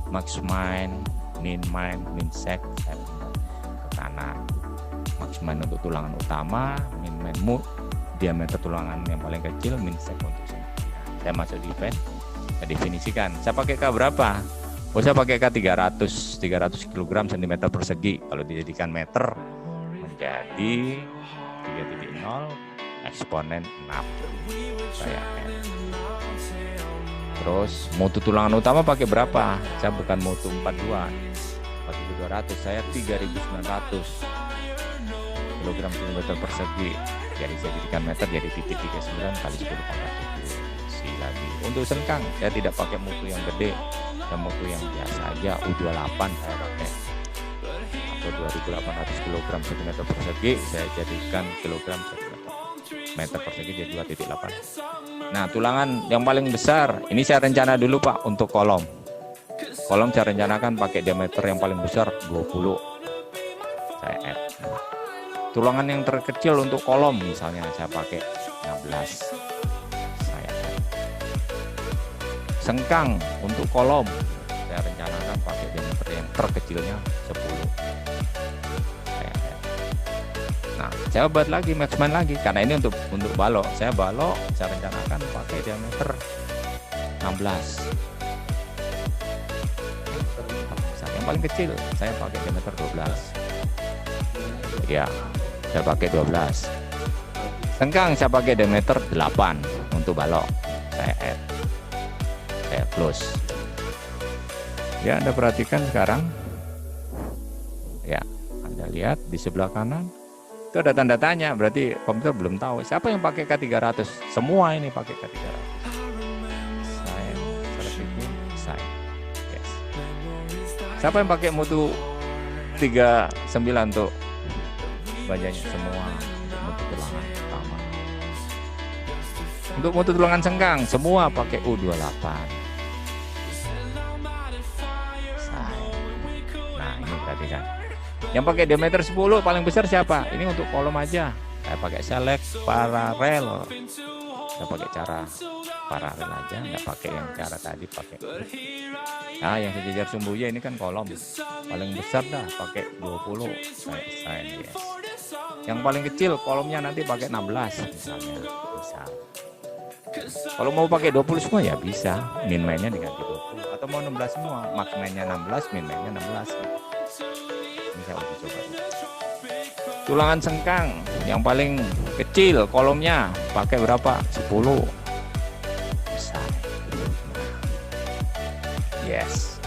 [SPEAKER 6] Max-mine, min-mine, min-sec, saya pindah ke kanan. Max-mine untuk tulangan utama, min-mine diameter tulangan yang paling kecil, min-sec untuk sengkang. Saya masuk di event. Definisikan, saya pakai K berapa? Oh, saya pakai K 300 kg cm persegi. Kalau dijadikan meter menjadi 3.0 eksponen 6. Saya N. Terus mutu tulangan utama pakai berapa? Saya bukan mutu 42, 4.200, saya 3.900 kg cm persegi. Jadi saya jadikan meter jadi titik 39 kali 10 pangkat 7. Lagi. Untuk sengkang saya tidak pakai mutu yang gede, dan mutu yang biasa aja, U28 saya pakai, atau 2.800 kg cm persegi, saya jadikan kilogram meter persegi jadi 2.8. Nah, tulangan yang paling besar ini saya rencana dulu Pak untuk kolom saya rencanakan pakai diameter yang paling besar 20, saya add. Tulangan yang terkecil untuk kolom misalnya saya pakai 16. Sengkang untuk kolom saya rencanakan pakai diameter yang terkecilnya 10. Nah, saya buat lagi Max-mine lagi karena ini untuk balok. Saya rencanakan pakai diameter 16. Yang paling kecil saya pakai diameter 12. Ya, saya pakai 12. Sengkang saya pakai diameter 8 untuk balok. Saya add. Saya close. Ya, Anda perhatikan sekarang. Ya, Anda lihat di sebelah kanan itu ada tanda tanya, berarti komputer belum tahu siapa yang pakai K300. Semua ini pakai K300. Sign, sign. Yes. Siapa yang pakai mutu 39 untuk bajanya? Semua mutu tulangan utama. Untuk mutu tulangan sengkang semua pakai U28. Nah, ini perhatikan. Yang pakai diameter 10 paling besar siapa? Ini untuk kolom aja. Saya pakai select paralel. Saya pakai cara paralel aja, nggak pakai yang cara tadi pakai. Nah, yang sejajar sumbunya ini kan kolom. Paling besar dah pakai 20. Saya sign yes. Yang paling kecil kolomnya nanti pakai 16 misalnya. Misal. Kalau mau pakai 20 semua ya bisa. Min-mainnya diganti 20. atau mau 16 semua, max-nya 16, min-nya 16. Ini saya uji coba. Tulangan sengkang yang paling kecil kolomnya pakai berapa? 10. Besar. Yes.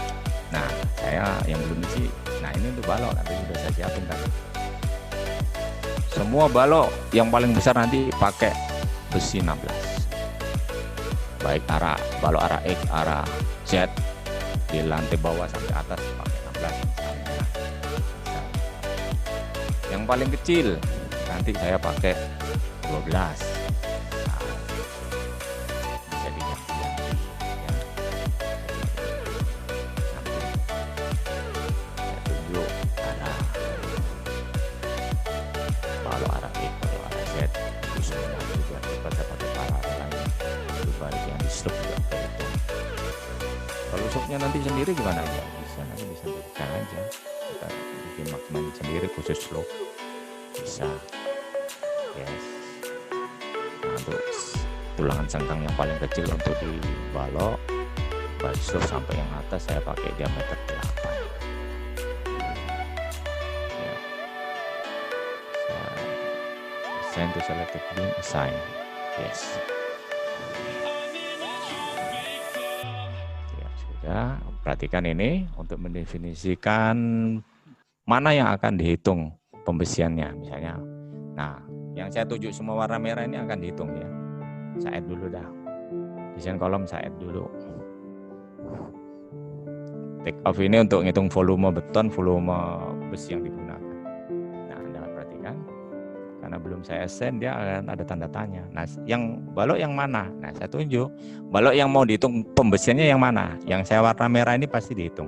[SPEAKER 6] Nah, saya yang belum isi. Nah, ini untuk balok nanti sudah saya siapin tadi. Semua balok yang paling besar nanti pakai besi 16. Baik balok arah X, arah Z, di lantai bawah sampai atas pakai 16 misalnya. Yang paling kecil nanti saya pakai 12. Nah, bisa diganti ya. Nanti saya tunjuk arah balok arah X, balok arah Z, itu semua juga kita pakai paralel lain. Itu balik yang di slope juga kayak itu. Kalau slope-nya nanti sendiri gimana ya? Bisa nanti bisa berikan aja. Kita bikin maksimum sendiri khusus slope. Bisa. Yes. Nah, untuk tulangan sengkang yang paling kecil untuk di balok baik slope sampai yang atas saya pakai diameter 8. Ya. Assign to selected beam, assign. Yes. Ya, sudah. Perhatikan ini untuk mendefinisikan mana yang akan dihitung pembesiannya misalnya. Nah, yang saya tuju semua warna merah ini akan dihitung ya. Saya add dulu dah. Desain kolom saya add dulu. Take off ini untuk ngitung volume beton, volume besi yang digunakan. Nah, Anda perhatikan. Karena belum saya assign dia akan ada tanda tanya. Nah, yang balok yang mana? Nah, saya tunjuk. Balok yang mau dihitung pembesiannya yang mana? Yang saya warna merah ini pasti dihitung.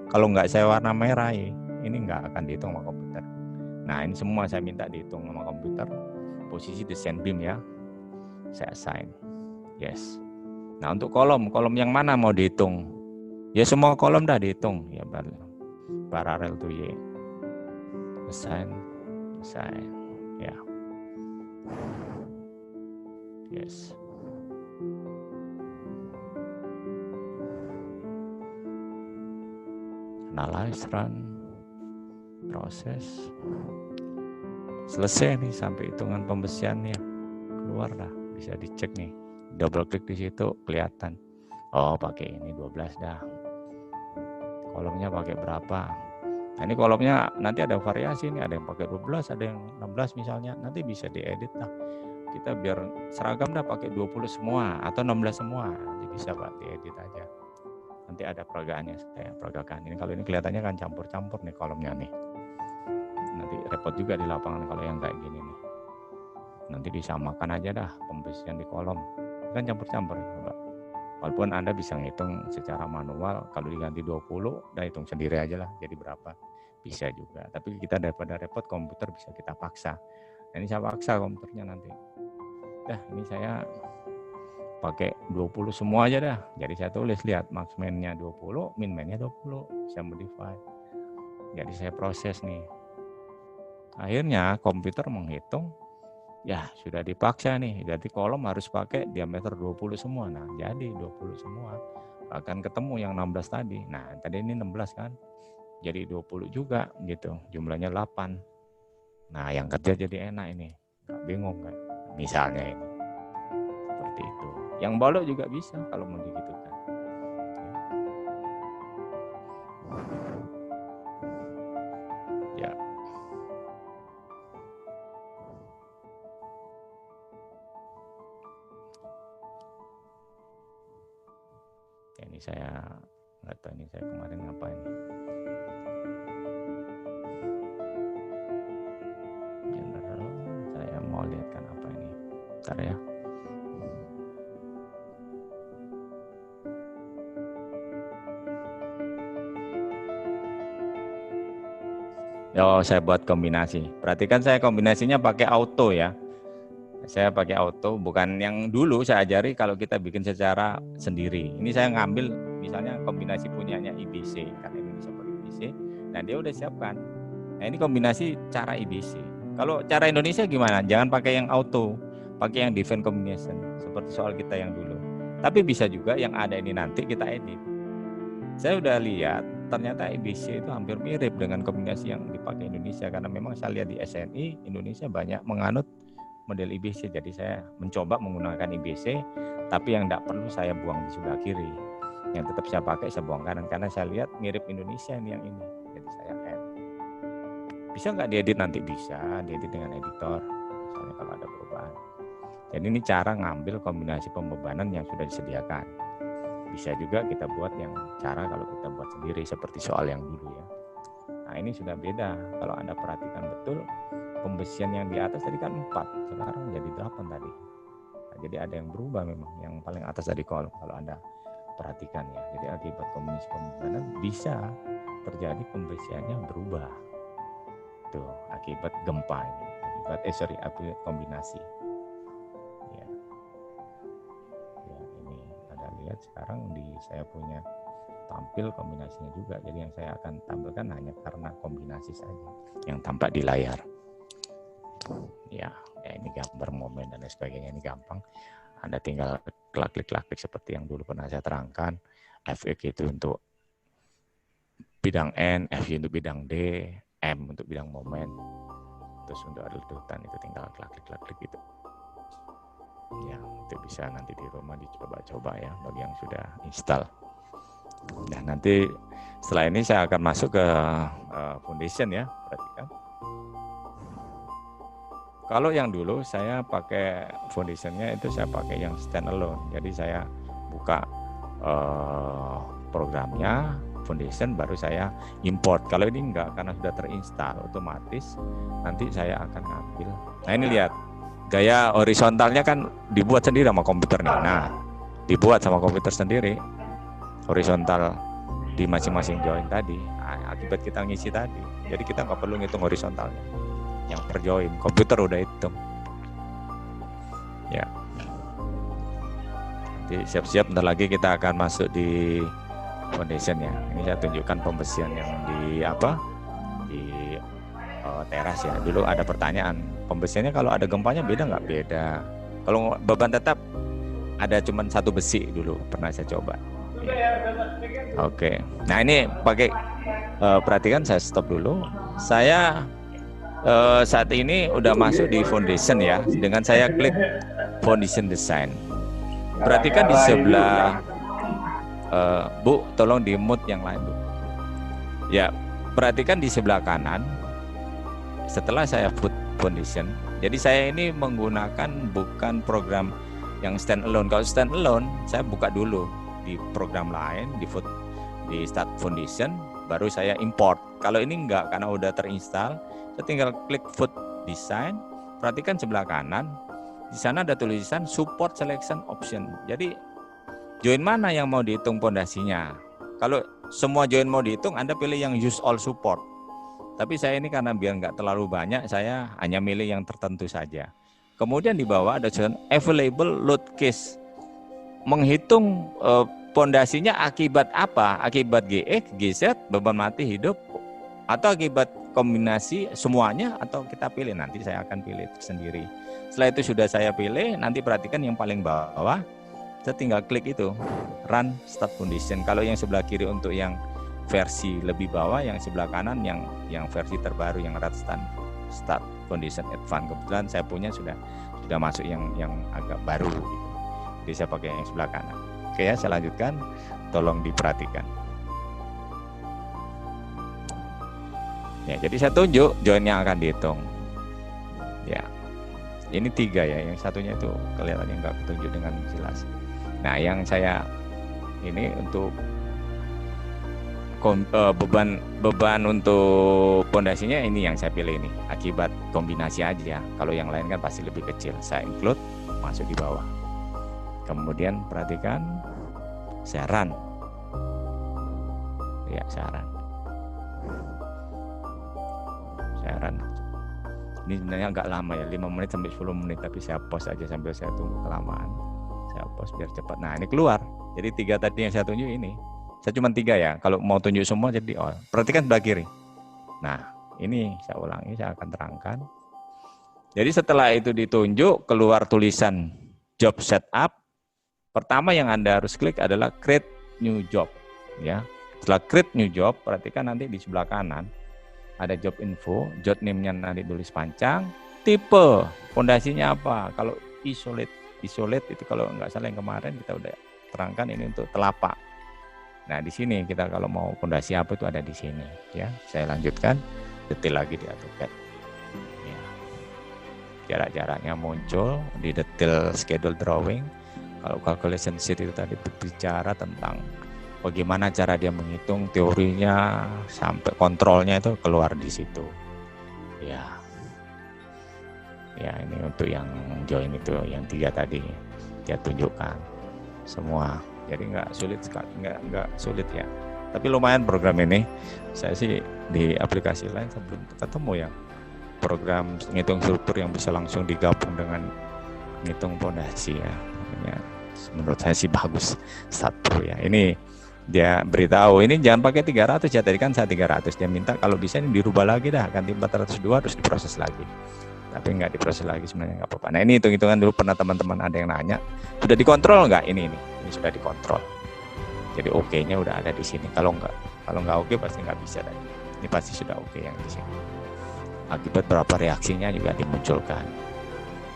[SPEAKER 6] Kalau nggak saya warna merah ini nggak akan dihitung sama komputer. Nah, ini semua saya minta dihitung sama komputer. Posisi desain beam ya. Saya assign. Yes. Nah, untuk kolom yang mana mau dihitung? Ya semua kolom dah dihitung. Ya, paralel to Y. Assign. Ya. Yes. Analyze, run. Proses. Selesai nih sampai hitungan pembesiannya keluar dah, bisa dicek nih, double klik di situ kelihatan. Oh, pakai ini 12 dah. Kolomnya pakai berapa? Nah, ini kolomnya nanti ada variasi nih, ada yang pakai 12, ada yang 16 misalnya. Nanti bisa diedit lah. Kita biar seragam dah pakai 20 semua atau 16 semua. Nanti bisa Pak diedit aja. Nanti ada peragaannya saya peragakan. Ini kalau ini kelihatannya kan campur-campur nih kolomnya nih. Nanti repot juga di lapangan kalau yang kayak gini nih. Nanti disamakan aja dah pembesian di kolom. Kan campur-campur Pak. Walaupun Anda bisa ngitung secara manual, kalau diganti 20, udah hitung sendiri aja lah, jadi berapa. Bisa juga. Tapi kita daripada repot, komputer bisa kita paksa. Nah, ini saya paksa komputernya nanti. Dah, ini saya pakai 20 semua aja dah. Jadi saya tulis, lihat max min-nya 20, min min-nya 20. Saya modify. Jadi saya proses nih. Akhirnya komputer menghitung, ya sudah dipaksa nih, jadi kolom harus pakai diameter 20 semua. Nah, jadi 20 semua. Akan ketemu yang 16 tadi. Nah, tadi ini 16 kan. Jadi 20 juga gitu. Jumlahnya 8. Nah, yang kerja jadi enak ini. Nggak bingung kan. Misalnya ini. Seperti itu. Yang balok juga bisa kalau mau digitukan. Ya. Ini saya nggak tahu ini saya kemarin ngapain. General, saya mau lihatkan apa ini. Bentar ya. Oh, saya buat kombinasi. Perhatikan saya kombinasinya pakai auto ya. Saya pakai auto, bukan yang dulu saya ajari kalau kita bikin secara sendiri. Ini saya ngambil misalnya kombinasi punyanya IBC, karena Indonesia pakai IBC. Nah, dia udah siapkan. Nah, ini kombinasi cara IBC. Kalau cara Indonesia gimana? Jangan pakai yang auto, pakai yang define combination seperti soal kita yang dulu. Tapi bisa juga yang ada ini nanti kita edit. Saya udah lihat ternyata IBC itu hampir mirip dengan kombinasi yang dipakai Indonesia, karena memang saya lihat di SNI Indonesia banyak menganut model IBC. Jadi saya mencoba menggunakan IBC, tapi yang tidak perlu saya buang di sebelah kiri, yang tetap saya pakai saya buang kanan, karena saya lihat mirip Indonesia ini yang ini. Jadi saya add. Bisa nggak diedit nanti? Bisa diedit dengan editor, misalnya kalau ada perubahan. Jadi ini cara ngambil kombinasi pembebanan yang sudah disediakan. Bisa juga kita buat yang cara kalau kita buat sendiri seperti soal yang dulu ya. Nah ini sudah beda. Kalau Anda perhatikan betul, pembesian yang di atas tadi kan 4, sekarang jadi 8 tadi. Nah, jadi ada yang berubah memang, yang paling atas tadi kolom kalau Anda perhatikan ya. Jadi akibat kombinasi pembebanan bisa terjadi pembesiannya berubah. Tuh, akibat gempa ini. Akibat kombinasi. Lihat sekarang saya punya tampil kombinasinya juga, jadi yang saya akan tampilkan hanya karena kombinasi saja yang tampak di layar ya ini gambar momen dan sebagainya, ini gampang, Anda tinggal klik seperti yang dulu pernah saya terangkan. FX itu untuk bidang N, FY untuk bidang D, M untuk bidang momen, terus untuk letutan itu tinggal klik gitu. Ya, itu bisa nanti di rumah dicoba-coba ya bagi yang sudah install. Nah, nanti setelah ini saya akan masuk ke foundation ya, perhatikan. Kalau yang dulu saya pakai foundationnya itu saya pakai yang standalone. Jadi saya buka programnya foundation baru saya import. Kalau ini enggak, karena sudah terinstall otomatis nanti saya akan ngambil. Nah, ini lihat. Gaya horizontalnya kan dibuat sendiri sama komputer nih. Nah, dibuat sama komputer sendiri horizontal di masing-masing join tadi. Nah, akibat kita ngisi tadi. Jadi kita nggak perlu ngitung horizontalnya. Yang per join, komputer udah hitung. Ya. Nanti siap-siap bentar lagi kita akan masuk di foundation ya. Ini saya tunjukkan pembesian yang di di teras ya. Dulu ada pertanyaan, pembesiannya kalau ada gempanya beda nggak? Beda. Kalau beban tetap ada cuma satu besi dulu pernah saya coba. Ya. Oke. Nah ini pakai perhatikan, saya stop dulu. Saya saat ini udah masuk di foundation ya. Dengan saya klik foundation design. Perhatikan di sebelah Bu, tolong di mute yang lain Bu. Ya, perhatikan di sebelah kanan. Setelah saya put foundation, jadi saya ini menggunakan bukan program yang standalone. Kalau standalone, saya buka dulu di program lain, di start foundation, baru saya import. Kalau ini enggak, karena udah terinstall, saya tinggal klik food design. Perhatikan sebelah kanan, di sana ada tulisan support selection option. Jadi join mana yang mau dihitung pondasinya? Kalau semua join mau dihitung, Anda pilih yang use all support. Tapi saya ini karena biar nggak terlalu banyak, saya hanya milih yang tertentu saja. Kemudian di bawah ada tulisan available load case. Menghitung pondasinya akibat apa? Akibat GX, GZ, beban mati hidup, atau akibat kombinasi semuanya, atau kita pilih. Nanti saya akan pilih tersendiri. Setelah itu sudah saya pilih, nanti perhatikan yang paling bawah, saya tinggal klik itu, run start foundation. Kalau yang sebelah kiri untuk yang versi lebih bawah, yang sebelah kanan yang versi terbaru, yang start foundation advance. Kebetulan saya punya sudah masuk yang agak baru gitu. Jadi saya pakai yang sebelah kanan. Oke ya, saya lanjutkan, tolong diperhatikan. Ya, jadi saya tunjuk join yang akan dihitung. Ya, ini 3 ya, yang satunya itu kelihatannya nggak ketunjuk dengan jelas. Nah, yang saya ini untuk beban untuk pondasinya ini yang saya pilih ini, akibat kombinasi aja. Kalau yang lain kan pasti lebih kecil. Saya include, masuk di bawah. Kemudian perhatikan, saya run. Ya, saya run. Ini sebenarnya agak lama ya, 5 menit sampai 10 menit, tapi saya pause aja sambil saya tunggu kelamaan. Saya pause biar cepat. Nah, ini keluar. Jadi 3 tadi yang saya tunjuk ini. Saya cuma 3 ya, kalau mau tunjuk semua jadi all. Perhatikan sebelah kiri. Nah, ini saya ulangi, saya akan terangkan. Jadi setelah itu ditunjuk, keluar tulisan job setup. Pertama yang Anda harus klik adalah create new job. Ya, Setelah create new job, perhatikan nanti di sebelah kanan ada job info, job name-nya nanti tulis panjang, tipe, fondasinya apa. Kalau isolate itu kalau nggak salah yang kemarin kita udah terangkan ini untuk telapak. Nah di sini kita kalau mau fondasi apa itu ada di sini ya. Saya lanjutkan, detail lagi di AutoCAD. Ya. Jarak-jaraknya muncul di detail schedule drawing. Kalau calculation sheet itu tadi berbicara tentang bagaimana cara dia menghitung teorinya sampai kontrolnya itu keluar di situ. Ya, ya ini untuk yang join itu yang 3 tadi dia tunjukkan semua. Jadi nggak sulit sekali, nggak sulit ya. Tapi lumayan program ini. Saya sih di aplikasi lain saya belum ketemu ya program ngitung struktur yang bisa langsung digabung dengan ngitung fondasi ya. Menurut saya sih bagus satu ya. Ini dia beritahu ini jangan pakai 300 ya, tadi kan saya 300, dia minta kalau bisa ini dirubah lagi dah, ganti 402 terus diproses lagi. Tapi nggak diproses lagi sebenarnya nggak apa-apa. Nah ini hitung-hitungan dulu, pernah teman-teman ada yang nanya sudah dikontrol nggak ini sudah dikontrol. Jadi oke-nya udah ada di sini. Kalau nggak oke pasti nggak bisa tadi. Ini pasti sudah oke yang di sini. Akibat berapa reaksinya juga dimunculkan.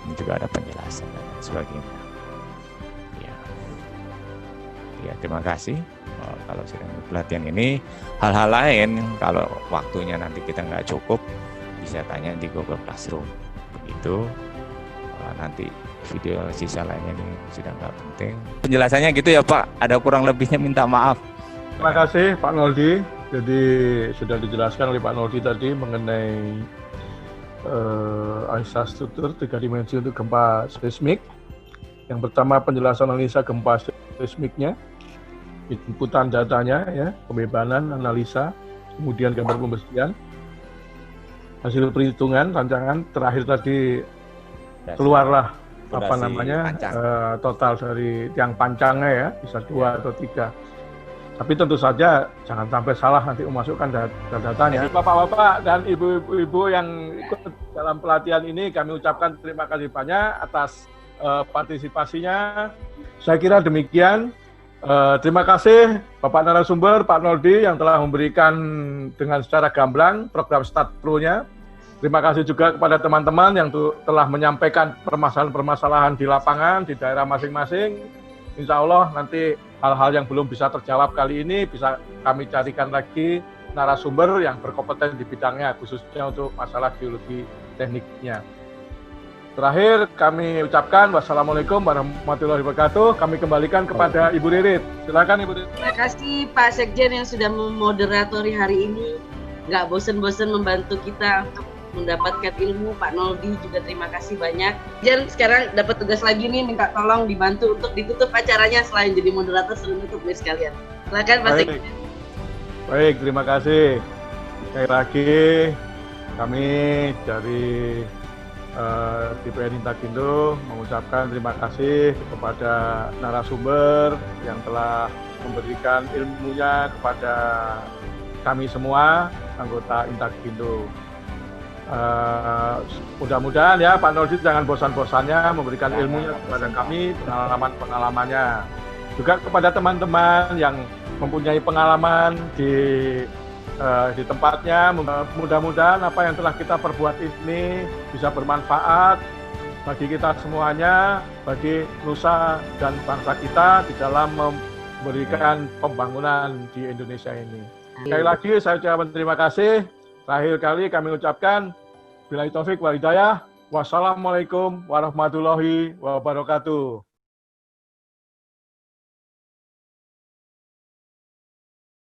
[SPEAKER 6] Ini juga ada penjelasan dan sebagainya. Ya, terima kasih. Kalau sedang pelatihan ini, hal-hal lain kalau waktunya nanti kita nggak cukup, bisa tanya di Google Classroom. Begitu. Nanti video sisa lainnya ini sudah nggak penting. Penjelasannya gitu ya Pak. Ada kurang lebihnya minta maaf.
[SPEAKER 5] Terima kasih Pak Noldi. Jadi sudah dijelaskan oleh Pak Noldi tadi mengenai analisa struktur 3 dimensi untuk gempa seismik. Yang pertama penjelasan analisa gempa seismiknya, inputan datanya ya, pembebanan, analisa, kemudian gambar pembersihan, hasil perhitungan, rancangan, terakhir tadi keluarlah apa namanya total dari tiang pancangnya ya, bisa 2 atau 3. Tapi tentu saja jangan sampai salah nanti memasukkan datanya. Bapak-bapak dan ibu-ibu yang ikut dalam pelatihan ini kami ucapkan terima kasih banyak atas partisipasinya. Saya kira demikian. Terima kasih Bapak narasumber Pak Noldi yang telah memberikan dengan secara gamblang program Start Pro-nya. Terima kasih juga kepada teman-teman yang telah menyampaikan permasalahan-permasalahan di lapangan, di daerah masing-masing. Insya Allah nanti hal-hal yang belum bisa terjawab kali ini bisa kami carikan lagi narasumber yang berkompeten di bidangnya, khususnya untuk masalah geologi tekniknya. Terakhir kami ucapkan wassalamualaikum warahmatullahi wabarakatuh. Kami kembalikan kepada Ibu Ririt. Silakan Ibu Ririt.
[SPEAKER 2] Terima kasih Pak Sekjen yang sudah memoderatori hari ini. Nggak bosan-bosan membantu kita untuk mendapatkan ilmu. Pak Noldi juga terima kasih banyak. Dan sekarang dapat tugas lagi nih, minta tolong dibantu untuk ditutup acaranya selain jadi moderator selain tutup nih sekalian. Silakan Pak Sekjen.
[SPEAKER 5] Baik, terima kasih. Sekali lagi kami dari TPN Intakindo mengucapkan terima kasih kepada narasumber yang telah memberikan ilmunya kepada kami semua anggota Intakindo. Mudah-mudahan ya Pak Noldi jangan bosan-bosannya memberikan ilmunya kepada kami, pengalaman-pengalamannya. Juga kepada teman-teman yang mempunyai pengalaman di tempatnya, mudah-mudahan apa yang telah kita perbuat ini bisa bermanfaat bagi kita semuanya, bagi nusa dan bangsa kita di dalam memberikan pembangunan di Indonesia ini. Sekali lagi saya ucapkan terima kasih. Terakhir kali kami ucapkan billahi taufik wal hidayah. Wassalamualaikum warahmatullahi wabarakatuh.